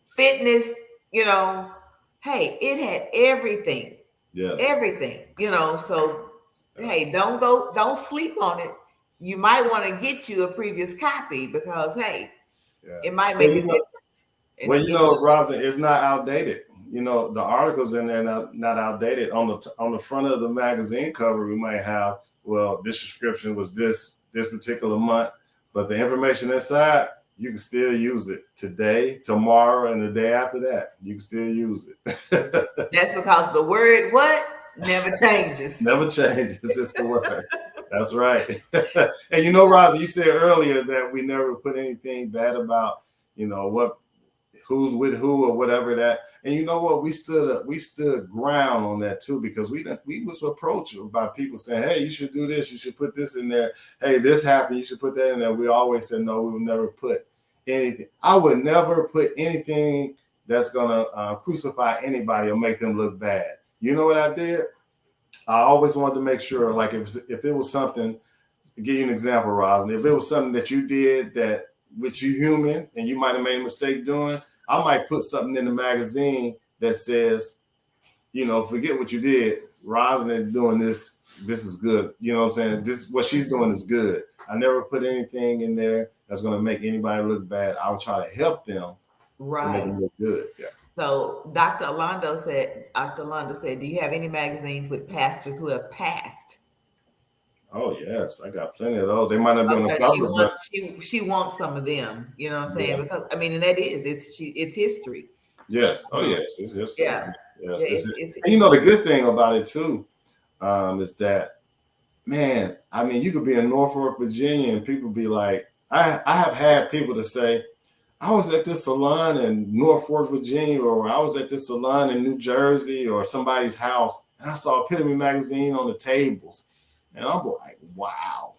Speaker 2: fitness, hey, it had everything.
Speaker 3: Yes.
Speaker 2: Everything, so hey, don't sleep on it. You might want to get you a previous copy because hey, it might make a difference.
Speaker 3: Well, Roslyn, it's not outdated. The articles in there not outdated. On the front of the magazine cover, we might have, well, this subscription was this particular month, but the information inside, you can still use it today, tomorrow, and the day after that. You can still use it.
Speaker 2: That's because the word what never changes.
Speaker 3: Never changes. It's the word. That's right. And Roslyn, you said earlier that we never put anything bad about, who's with who or whatever that. And you know what? We stood ground on that too, because we was approached by people saying, hey, you should do this, you should put this in there. Hey, this happened, you should put that in there. We always said no, we would never put anything. I would never put anything that's gonna crucify anybody or make them look bad. You know what I did? I always wanted to make sure, like if it was something, to give you an example, Roslyn, if it was something that you did that which you human and you might have made a mistake doing, I might put something in the magazine that says, forget what you did. Roslyn is doing this. This is good. You know what I'm saying? This what she's doing is good. I never put anything in there that's going to make anybody look bad. I would try to help them to make them look good. Yeah.
Speaker 2: So Dr. Alonzo said, do you have any magazines with pastors who have passed?
Speaker 3: Oh, yes. I got plenty of those. They might not be on the cover,
Speaker 2: she wants some of them. You know what I'm saying? Yeah. Because, I mean, and that is, it's history.
Speaker 3: Yes. Oh, yes. It's history.
Speaker 2: Yeah.
Speaker 3: Yes. And the good thing about it, too, is that, man, I mean, you could be in Norfolk, Virginia, and people be like, I have had people to say, I was at this salon in Norfolk, Virginia, or I was at this salon in New Jersey or somebody's house, and I saw Epitome magazine on the tables. And I'm like, wow,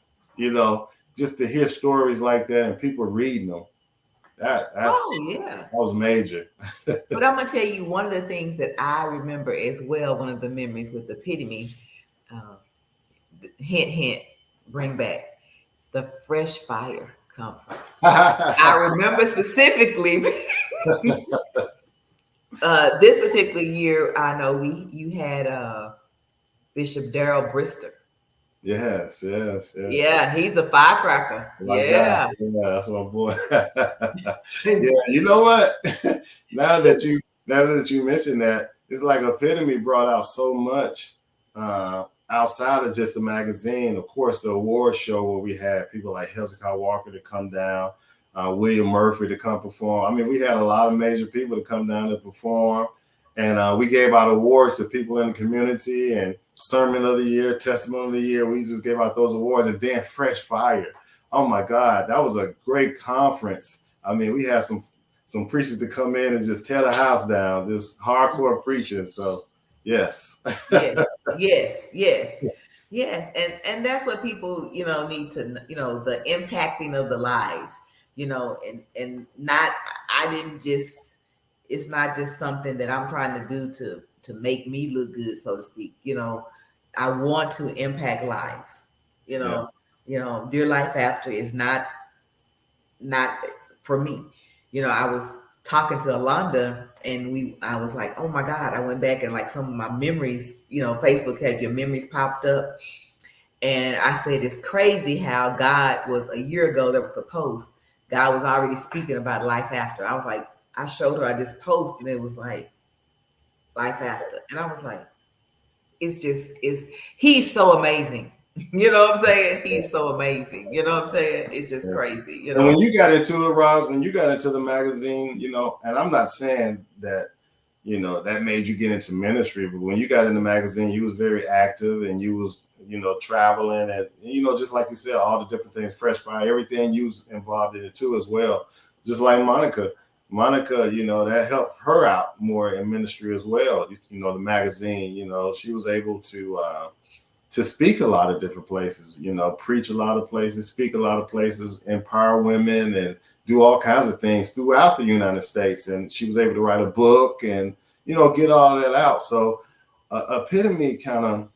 Speaker 3: just to hear stories like that and people reading them, that was major.
Speaker 2: But I'm going to tell you one of the things that I remember as well, one of the memories with Epitome, hint, bring back the Fresh Fire Conference. I remember specifically this particular year, I know you had Bishop Darrell Brister.
Speaker 3: Yes.
Speaker 2: Yeah, he's a firecracker. Yeah,
Speaker 3: that's my boy. Yeah, you know what? Now that you mentioned that, it's like Epitome brought out so much outside of just the magazine. Of course, the award show where we had people like Hezekiah Walker to come down, William Murphy to come perform. I mean, we had a lot of major people to come down to perform, and we gave out awards to people in the community and Sermon of the Year, Testimony of the Year. We just gave out those awards. And then Fresh Fire. Oh my God, that was a great conference. I mean, we had some preachers to come in and just tear the house down, just hardcore preaching. So yes.
Speaker 2: Yes. And that's what people, need to, the impacting of the lives, and not, it's not just something that I'm trying to do to make me look good, so to speak. I want to impact lives. Dear Life After is not for me. I was talking to Alonda and I was like, oh my God, I went back and like some of my memories, Facebook had your memories popped up. And I said, it's crazy how God was a year ago, there was a post. God was already speaking about life after. I was like, I showed her this post and it was like life after. And I was like, he's so amazing. You know what I'm saying? He's so amazing. You know what I'm saying? It's just crazy. You
Speaker 3: And when
Speaker 2: know?
Speaker 3: you got into it, Roz, when you got into the magazine, and I'm not saying that, that made you get into ministry, but when you got in the magazine, you was very active and you was, traveling and, just like you said, all the different things, Fresh Fire, everything you was involved in it too as well. Just like Monica, that helped her out more in ministry as well. The magazine, she was able to speak a lot of different places, preach a lot of places, speak a lot of places, empower women and do all kinds of things throughout the United States. And she was able to write a book and, get all that out. So Epitome kind of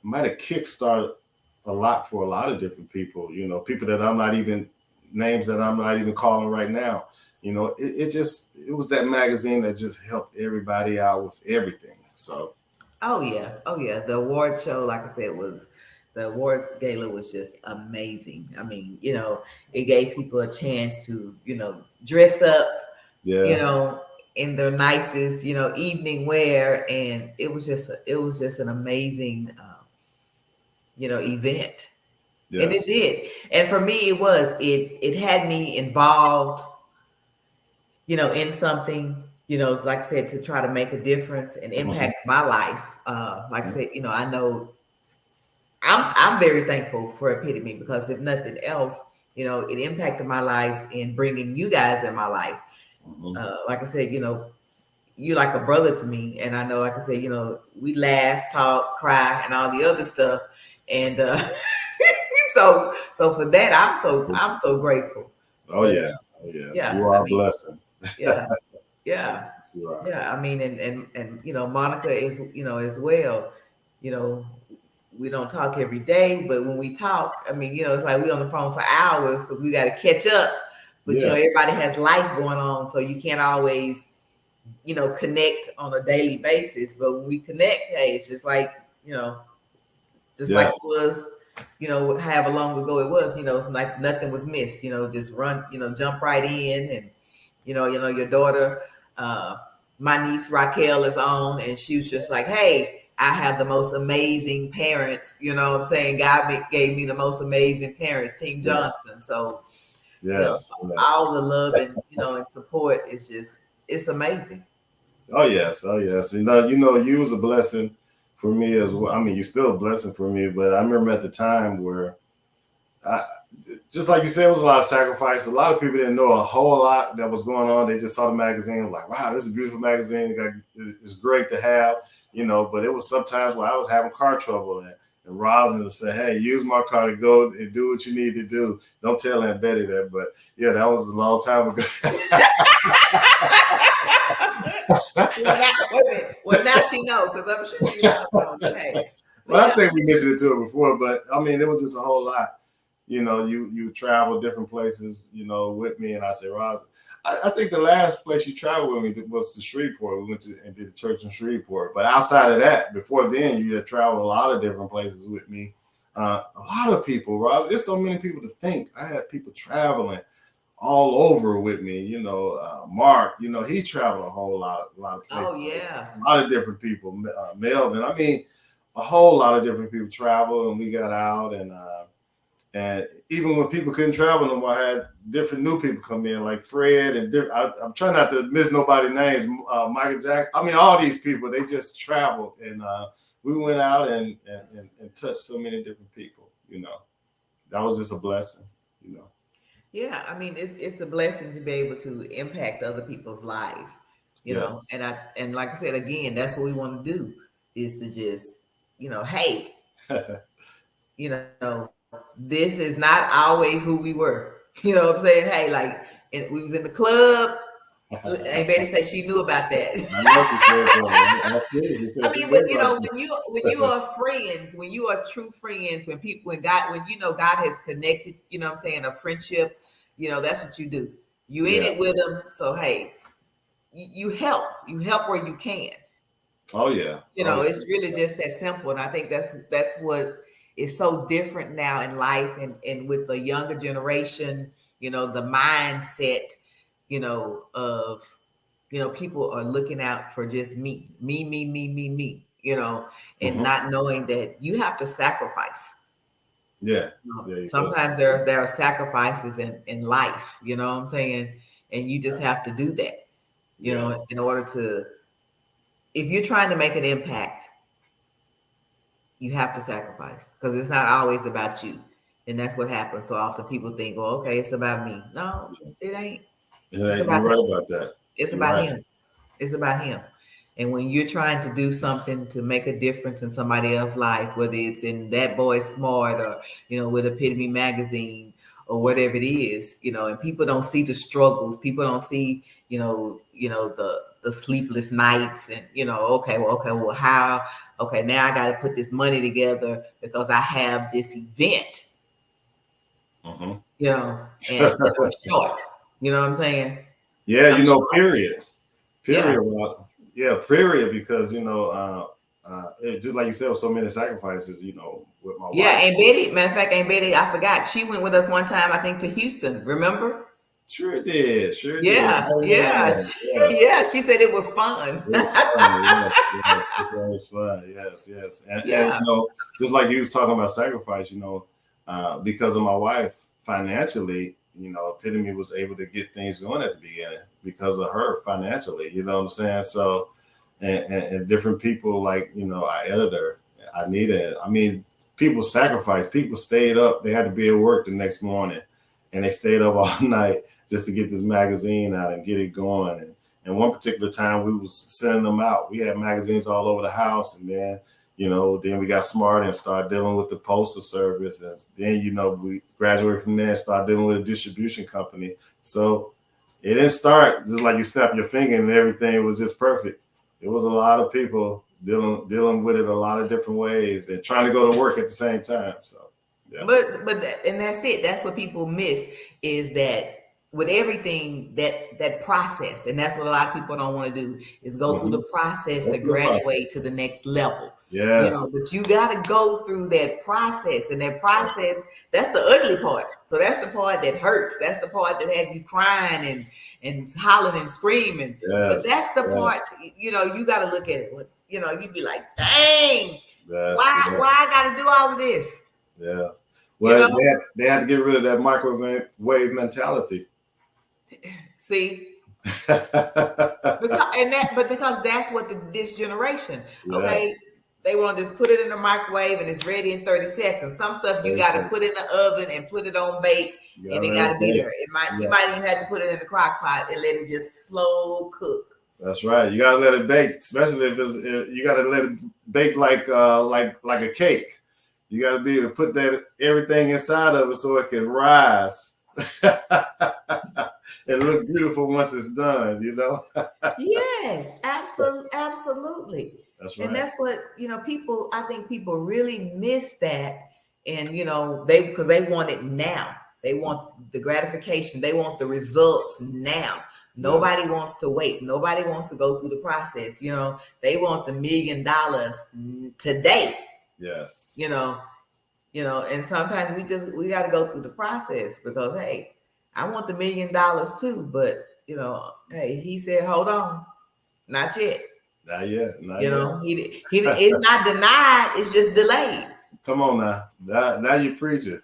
Speaker 3: might have kickstarted a lot for a lot of different people, people that names that I'm not even calling right now. It was that magazine that just helped everybody out with everything. So.
Speaker 2: Oh yeah. The award show, like I said, the awards gala was just amazing. I mean, it gave people a chance to, dress up, in their nicest, evening wear, and it was just an amazing, event. Yes. And it did. And for me, it had me involved, in something, like I said, to try to make a difference and impact my life. Like I said, I know I'm very thankful for Epitome because if nothing else, it impacted my lives in bringing you guys in my life. Like I said, you're like a brother to me. And I know, like I said, we laugh, talk, cry, and all the other stuff. And so for that, I'm so grateful.
Speaker 3: Oh yeah. Yeah. You are a blessing.
Speaker 2: Yeah. Yeah. Yeah. I mean, and Monica is, as well, we don't talk every day, but when we talk, I mean, it's like we on the phone for hours because we got to catch up. But everybody has life going on, so you can't always, connect on a daily basis. But when we connect, hey, it's just like, like it was, however long ago it was, it's like nothing was missed. Just run, jump right in, and your daughter, my niece Raquel is on, and she was just like, hey. I have the most amazing parents, you know what I'm saying? God gave me the most amazing parents, Team Johnson. So, all the love and, and support is just, it's amazing.
Speaker 3: Oh, yes. And, you was a blessing for me as well. I mean, you're still a blessing for me, but I remember at the time where, just like you said, it was a lot of sacrifice. A lot of people didn't know a whole lot that was going on. They just saw the magazine, like, wow, this is a beautiful magazine. It's great to have. But it was sometimes when I was having car trouble and Roslyn would say, hey, use my car to go and do what you need to do. Don't tell Aunt Betty that. But yeah, that was a long time ago.
Speaker 2: Well, now she knows because I'm sure she knows. Hey.
Speaker 3: Well, I think we mentioned it to her before, but I mean, it was just a whole lot. You travel different places, with me. And I said, Roslyn, I think the last place you traveled with me was to Shreveport. We went to and did the church in Shreveport. But outside of that, before then, you had traveled a lot of different places with me. A lot of people, Roz. There's so many people to think. I had people traveling all over with me. Mark. He traveled a whole lot of places.
Speaker 2: Oh yeah,
Speaker 3: a lot of different people. Melvin. I mean, a whole lot of different people traveled, and we got out and even when people couldn't travel no more, I had different new people come in, like Fred and I'm trying not to miss nobody's names. Michael Jackson. I mean, all these people, they just traveled, and we went out and touched so many different people. That was just a blessing.
Speaker 2: Yeah, I mean, it's a blessing to be able to impact other people's lives. Know, and like I said again, that's what we want to do is to just, hey, this is not always who we were. You know what I'm saying? Hey, like we was in the club. And Betty said she knew about that. I mean, when you are friends, when you are true friends, when God has connected, what I'm saying, a friendship, that's what you do. You in it with them. So hey, you help where you can.
Speaker 3: Oh yeah.
Speaker 2: It's really just that simple. And I think that's what it's so different now in life, and with the younger generation, the mindset, of, people are looking out for just me, me, and not knowing that you have to sacrifice.
Speaker 3: Yeah.
Speaker 2: Sometimes there are sacrifices in life, you know what I'm saying? And you just have to do that, in order to, if you're trying to make an impact, you have to sacrifice, because it's not always about you. And that's what happens. So often people think, well, okay, it's about me. No, it ain't. It's about
Speaker 3: You're right
Speaker 2: him.
Speaker 3: about that.
Speaker 2: It's about him. It's about him. And when you're trying to do something to make a difference in somebody else's life, whether it's in That Boy Smart, or, with Epitome Magazine, or whatever it is, and people don't see the struggles. People don't see, the sleepless nights, and, okay, well, how, okay, now I got to put this money together because I have this event, and it's short, you know what I'm saying?
Speaker 3: Yeah,
Speaker 2: I'm sure.
Speaker 3: Period.
Speaker 2: Yeah.
Speaker 3: Period, because it, just like you said, with so many sacrifices, with my wife.
Speaker 2: Aunt Betty, matter of fact, Aunt Betty, I forgot, she went with us one time, I think, to Houston, remember?
Speaker 3: Sure did.
Speaker 2: Yeah. She said it was fun.
Speaker 3: It was fun. It was fun. Yes. And just like you was talking about sacrifice, because of my wife financially, Epitome was able to get things going at the beginning because of her financially. You know what I'm saying? So, and different people, like, our editor, Anita. I mean, people sacrificed. People stayed up. They had to be at work the next morning, and they stayed up all night just to get this magazine out and get it going. And one particular time, we was sending them out. We had magazines all over the house, and then, then we got smart and started dealing with the postal service. And then, we graduated from there and started dealing with a distribution company. So it didn't start just like you snap your finger and everything was just perfect. It was a lot of people dealing with it a lot of different ways and trying to go to work at the same time. So, yeah.
Speaker 2: But and that's it. That's what people miss, is that with everything, that process, and that's what a lot of people don't want to do, is go through the process to graduate to the next level.
Speaker 3: Yes.
Speaker 2: But you got to go through that process, and that process, that's the ugly part. So that's the part that hurts. That's the part that had you crying and hollering and screaming. But that's the part, you got to look at it. You'd be like, dang, why I got to do all of this?
Speaker 3: Yes. Well, they had to get rid of that microwave mentality.
Speaker 2: See, because that's what this generation. Okay, they want to just put it in the microwave and it's ready in 30 seconds. Some stuff you got to put in the oven and put it on bake, and it got to be there. You might even have to put it in the crock pot and let it just slow cook.
Speaker 3: That's right. You got to let it bake, especially if you got to let it bake like a cake. You got to be able to put everything inside of it so it can rise and look beautiful once it's done,
Speaker 2: Yes, absolutely.
Speaker 3: That's right.
Speaker 2: And that's what, I think people really miss that. And, because they want it now. They want the gratification. They want the results now. Nobody wants to wait. Nobody wants to go through the process. They want the $1 million today.
Speaker 3: Yes.
Speaker 2: And sometimes we got to go through the process, because, hey, I want the $1 million too, but hey, he said, hold on, not yet.
Speaker 3: Not yet.
Speaker 2: He it's not denied, it's just delayed.
Speaker 3: Come on now you preaching.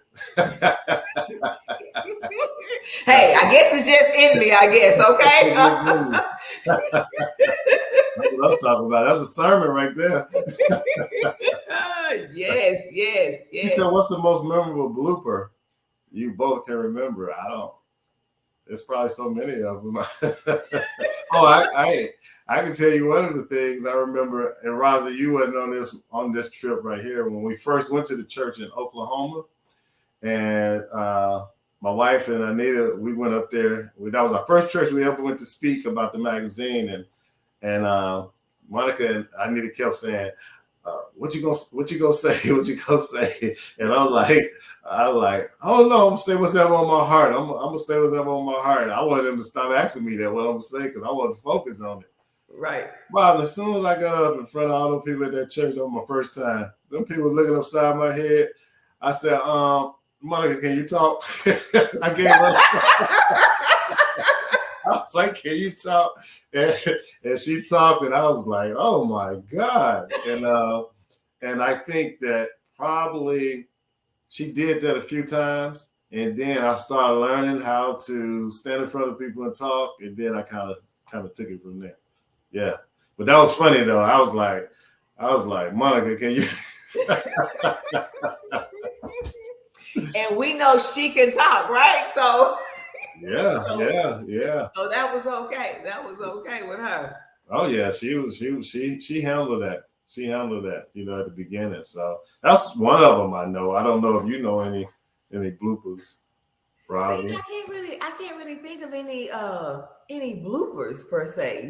Speaker 2: Hey, I guess it's just in me, I guess, okay?
Speaker 3: That's what I'm talking about. That's a sermon right there.
Speaker 2: Yes.
Speaker 3: He said, what's the most memorable blooper you both can remember? I don't. There's probably so many of them. I can tell you one of the things I remember, and Roslyn, you wasn't on this trip right here, when we first went to the church in Oklahoma, and my wife and Anita, we went up there. That was our first church we ever went to speak about the magazine, and Monica and Anita kept saying, what you gonna say? And I'm like, oh no, I'm gonna say what's ever on my heart. I'm gonna say what's ever on my heart. I wanted them to stop asking me that, what I'm gonna say, because I wanted to focus on it.
Speaker 2: Right.
Speaker 3: Wow, as soon as I got up in front of all those people at that church on my first time, them people looking upside my head. I said, Monica, can you talk? I gave her. I was like, can you talk? And she talked, and I was like, oh my God. And I think that probably she did that a few times. And then I started learning how to stand in front of people and talk. And then I kind of took it from there. Yeah. But that was funny though. I was like, Monica, can you?
Speaker 2: And we know she can talk, right? So
Speaker 3: Yeah.
Speaker 2: So that was okay. That was okay with her.
Speaker 3: Oh yeah, she handled that. She handled that, at the beginning. So that's one of them I know. I don't know if you know any bloopers, Roslyn.
Speaker 2: See, I can't really think of any bloopers per se,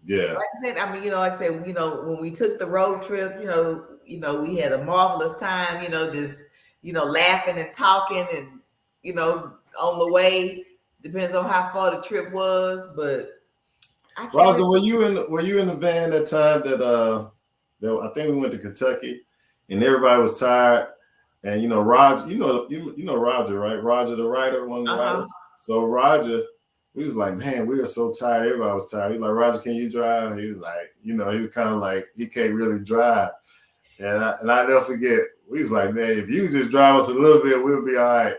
Speaker 3: Yeah.
Speaker 2: Like I said, I mean, like I said, when we took the road trip, we had a marvelous time, just laughing and talking and on the way. Depends on how far the trip was, but I can't
Speaker 3: Roslyn, were you in the van that time that I think we went to Kentucky and everybody was tired and Roger, you know Roger, right? Roger the writer, one of the writers. So Roger, we was like, man, we were so tired. Everybody was tired. He's like, Roger, can you drive? He was like, he was kind of like he can't really drive. And I never forget, we was like, man, if you just drive us a little bit, we'll be all right.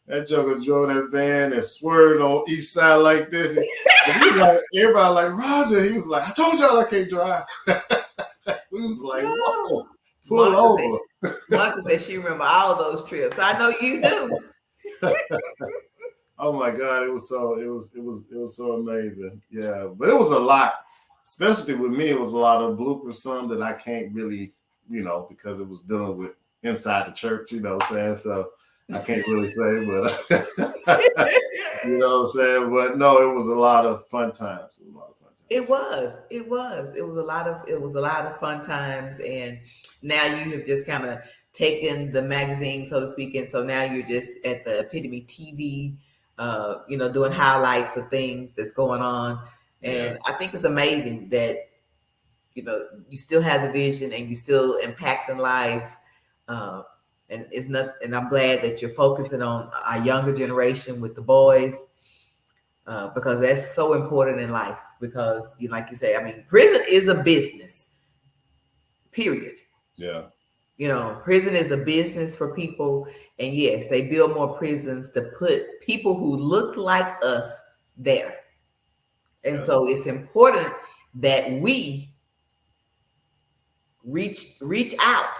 Speaker 3: That joker drove that van and swerved on each side like this. And he like, everybody like, Roger. He was like, I told y'all I can't drive. We was like, whoa, pull over.
Speaker 2: Monica said she remember all those trips. I know you do.
Speaker 3: Oh my God, it was so amazing. Yeah, but it was a lot, especially with me. It was a lot of bloopers, some that I can't really, because it was dealing with inside the church. You know what I'm saying? So I can't really say, but you know what I'm saying. But no, it was a lot of fun times.
Speaker 2: It was a lot of fun times, and now you have just kind of taken the magazine, so to speak, and so now you're just at the Epitome TV, doing highlights of things that's going on, and I think it's amazing that you still have the vision and you still impacting lives, and it's not. And I'm glad that you're focusing on our younger generation with the boys. Because that's so important in life. Because like you say, I mean, prison is a business. Period.
Speaker 3: Yeah.
Speaker 2: Prison is a business for people, and yes, they build more prisons to put people who look like us there. And so it's important that we reach out.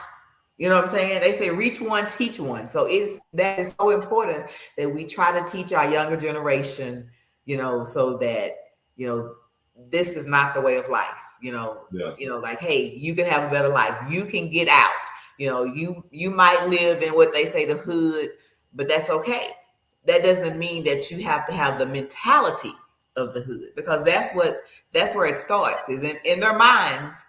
Speaker 2: You know what I'm saying? They say reach one, teach one. So that is so important that we try to teach our younger generation, so that, this is not the way of life, like, hey, you can have a better life. You can get out. You might live in what they say the hood, but that's okay. That doesn't mean that you have to have the mentality of the hood, because that's where it starts, is in their minds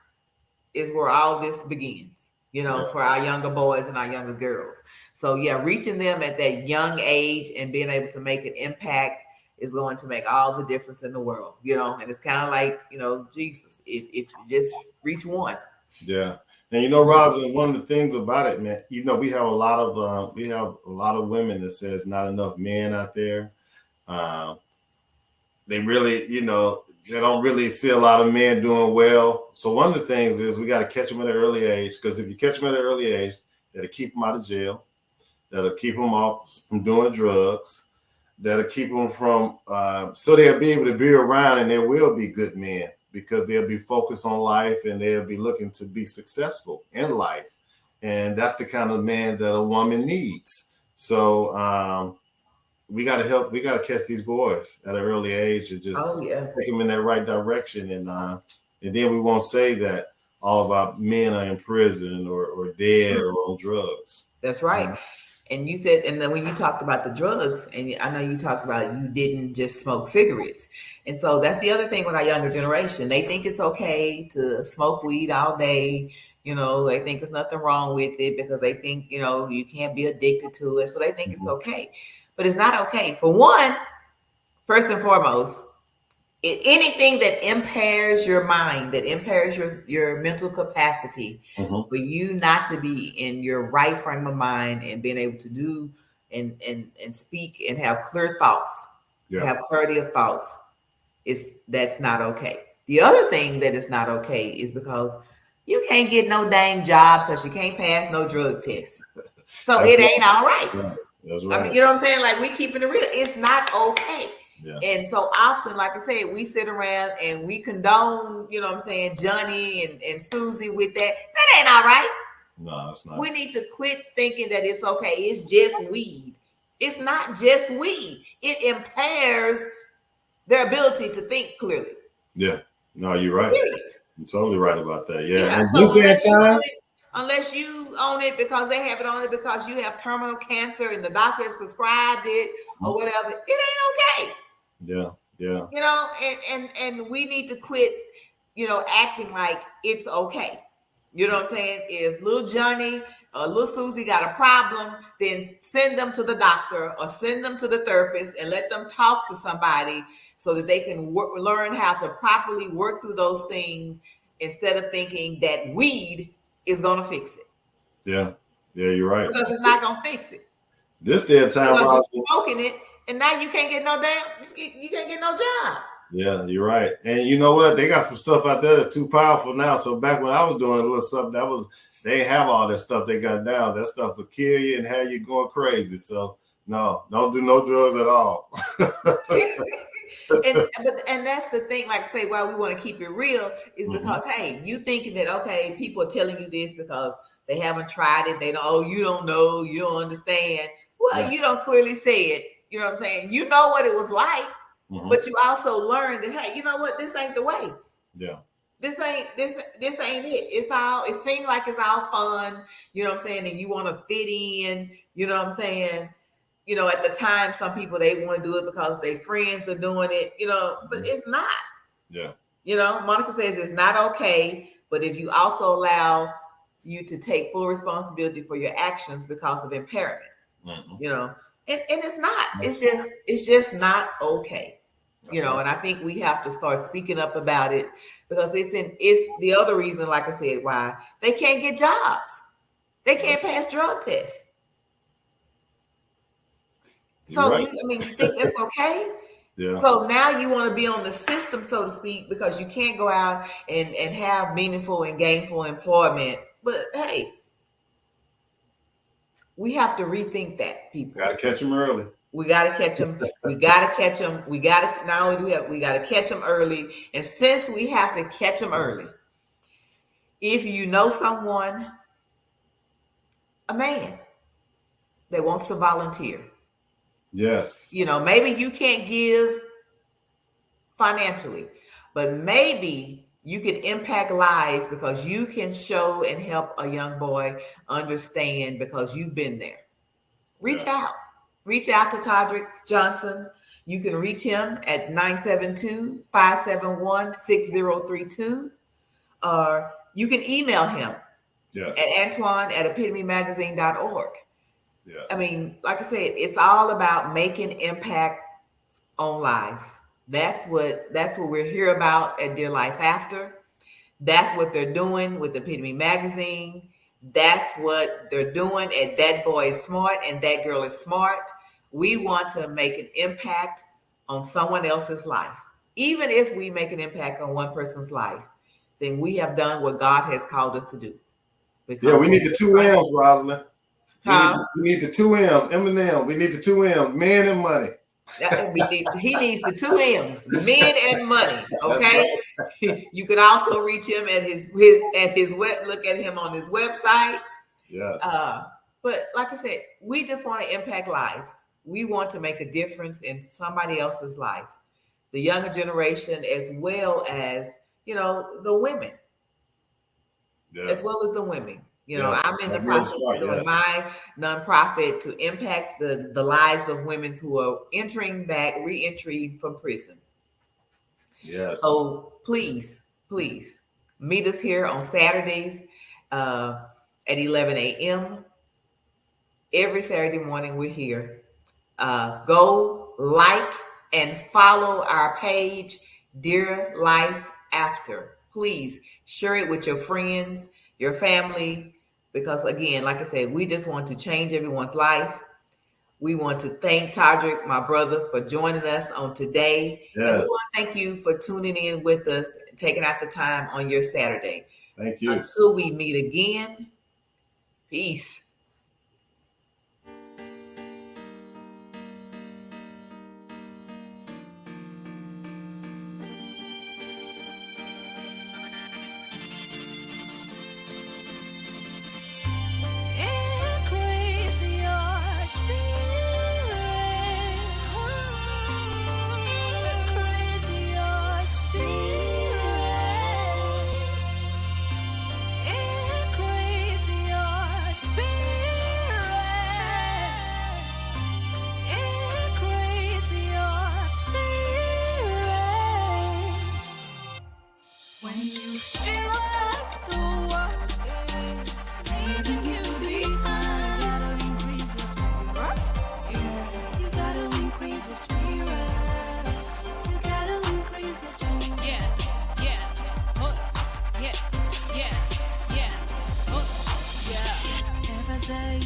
Speaker 2: is where all this begins, for our younger boys and our younger girls. So reaching them at that young age and being able to make an impact is going to make all the difference in the world, and it's kind of like, Jesus, if you just reach one.
Speaker 3: Yeah. And Roslyn, one of the things about it, man, we have a lot of women that says not enough men out there. They really, they don't really see a lot of men doing well. So one of the things is we got to catch them at an early age, because if you catch them at an early age, that'll keep them out of jail. That'll keep them off from doing drugs. That'll keep them from, so they'll be able to be around, and there will be good men, because they'll be focused on life and they'll be looking to be successful in life. And that's the kind of man that a woman needs. So we got to catch these boys at an early age and just take them in that right direction. And then we won't say that all of our men are in prison or dead or on drugs.
Speaker 2: That's right. And you said, and then when you talked about the drugs, and I know you talked about you didn't just smoke cigarettes. And so that's the other thing with our younger generation. They think it's okay to smoke weed all day. They think there's nothing wrong with it, because they think, you can't be addicted to it. So they think it's okay. But it's not okay. For one, first and foremost, anything that impairs your mind, that impairs your mental capacity, for you not to be in your right frame of mind and being able to do and speak and have clear thoughts, have clarity of thoughts, that's not okay. The other thing that is not okay is because you can't get no dang job because you can't pass no drug test. So it ain't all right.
Speaker 3: Yeah, that's right.
Speaker 2: I mean, you know what I'm saying? Like, we keeping it real. It's not okay.
Speaker 3: Yeah.
Speaker 2: And so often, like I said, we sit around and we condone, you know what I'm saying, Johnny and Susie with that. That ain't all right.
Speaker 3: No, it's not.
Speaker 2: We need to quit thinking that it's okay. It's just weed. It's not just weed. It impairs their ability to think clearly.
Speaker 3: Yeah. No, you're right.
Speaker 2: Period.
Speaker 3: You're totally right about that. Yeah.
Speaker 2: Yeah. So unless you own it because they have it on it because you have terminal cancer and the doctor has prescribed it or whatever, it ain't okay.
Speaker 3: Yeah. Yeah.
Speaker 2: You know, and we need to quit, you know, acting like it's okay. You know what I'm saying? If little Johnny or little Susie got a problem, then send them to the doctor or send them to the therapist and let them talk to somebody so that they can learn how to properly work through those things instead of thinking that weed is going to fix it.
Speaker 3: Yeah. Yeah, you're right.
Speaker 2: Because it's not going to fix it.
Speaker 3: This day of time,
Speaker 2: you're smoking it, and now you can't get no job.
Speaker 3: Yeah, you're right. And you know what? They got some stuff out there that's too powerful now. So back when I was doing a little something, they have all that stuff they got now. That stuff will kill you and have you going crazy. So no, don't do no drugs at all.
Speaker 2: and that's the thing, like I say, why we want to keep it real is because, hey, you thinking that, okay, people are telling you this because they haven't tried it. They don't, oh, you don't know, you don't understand. Well, you don't clearly say it. You know what I'm saying? You know what it was like, but you also learned that, hey, you know what? This ain't the way.
Speaker 3: Yeah.
Speaker 2: This ain't it. It seems like it's all fun, you know what I'm saying? And you want to fit in, you know what I'm saying? You know, at the time, some people, they want to do it because their friends are doing it, you know, but it's not.
Speaker 3: Yeah.
Speaker 2: You know, Monica says it's not okay, but if you also allow you to take full responsibility for your actions because of impairment, you know, and it's not. It's just not okay. You know, and I think we have to start speaking up about it because it's the other reason, like I said, why they can't get jobs. They can't pass drug tests. So,
Speaker 3: right.
Speaker 2: you think that's okay?
Speaker 3: Yeah.
Speaker 2: So now you want to be on the system, so to speak, because you can't go out and have meaningful and gainful employment. But hey, we have to rethink that, people.
Speaker 3: Got to catch them early.
Speaker 2: We got to catch them. We got to catch them. We got to, not only do we got to catch them early. And since we have to catch them early, if you know someone, a man that wants to volunteer.
Speaker 3: Yes.
Speaker 2: You know, maybe you can't give financially, but maybe you can impact lives because you can show and help a young boy understand because you've been there. Reach out to Todrick Johnson. You can reach him at 972-571-6032, or you can email him at Antoine@epitomymagazine.org.
Speaker 3: Yes.
Speaker 2: I mean, like I said, it's all about making impact on lives. That's what we're here about at Dear Life After. That's what they're doing with Epitome Magazine. That's what they're doing at That Boy is Smart and That Girl is Smart. We want to make an impact on someone else's life. Even if we make an impact on one person's life, then we have done what God has called us to do.
Speaker 3: Because we need the 2 M's, Roslyn.
Speaker 2: Huh?
Speaker 3: We need the 2 M's, Eminem. We need the 2 M's, men and money.
Speaker 2: He needs the 2 M's, men and money. Okay. Right. You can also reach him at his look at him on his website.
Speaker 3: Yes.
Speaker 2: But like I said, we just want to impact lives. We want to make a difference in somebody else's lives, the younger generation, as well as, you know, the women, as well as the women. You know, I'm in the process of doing my nonprofit to impact the lives of women who are re-entry from prison.
Speaker 3: Yes.
Speaker 2: So please meet us here on Saturdays at 11 a.m. Every Saturday morning we're here. Go like and follow our page Dear Life After. Please share it with your friends, your family, because again, like I said, we just want to change everyone's life. We want to thank Todrick, my brother, for joining us on today.
Speaker 3: Yes.
Speaker 2: And we want to thank you for tuning in with us, taking out the time on your Saturday.
Speaker 3: Thank you.
Speaker 2: Until we meet again, peace.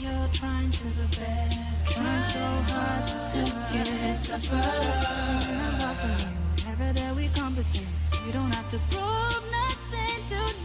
Speaker 1: You're trying to be better, trying so hard to get tougher. Every day we competent. You don't have to prove nothing to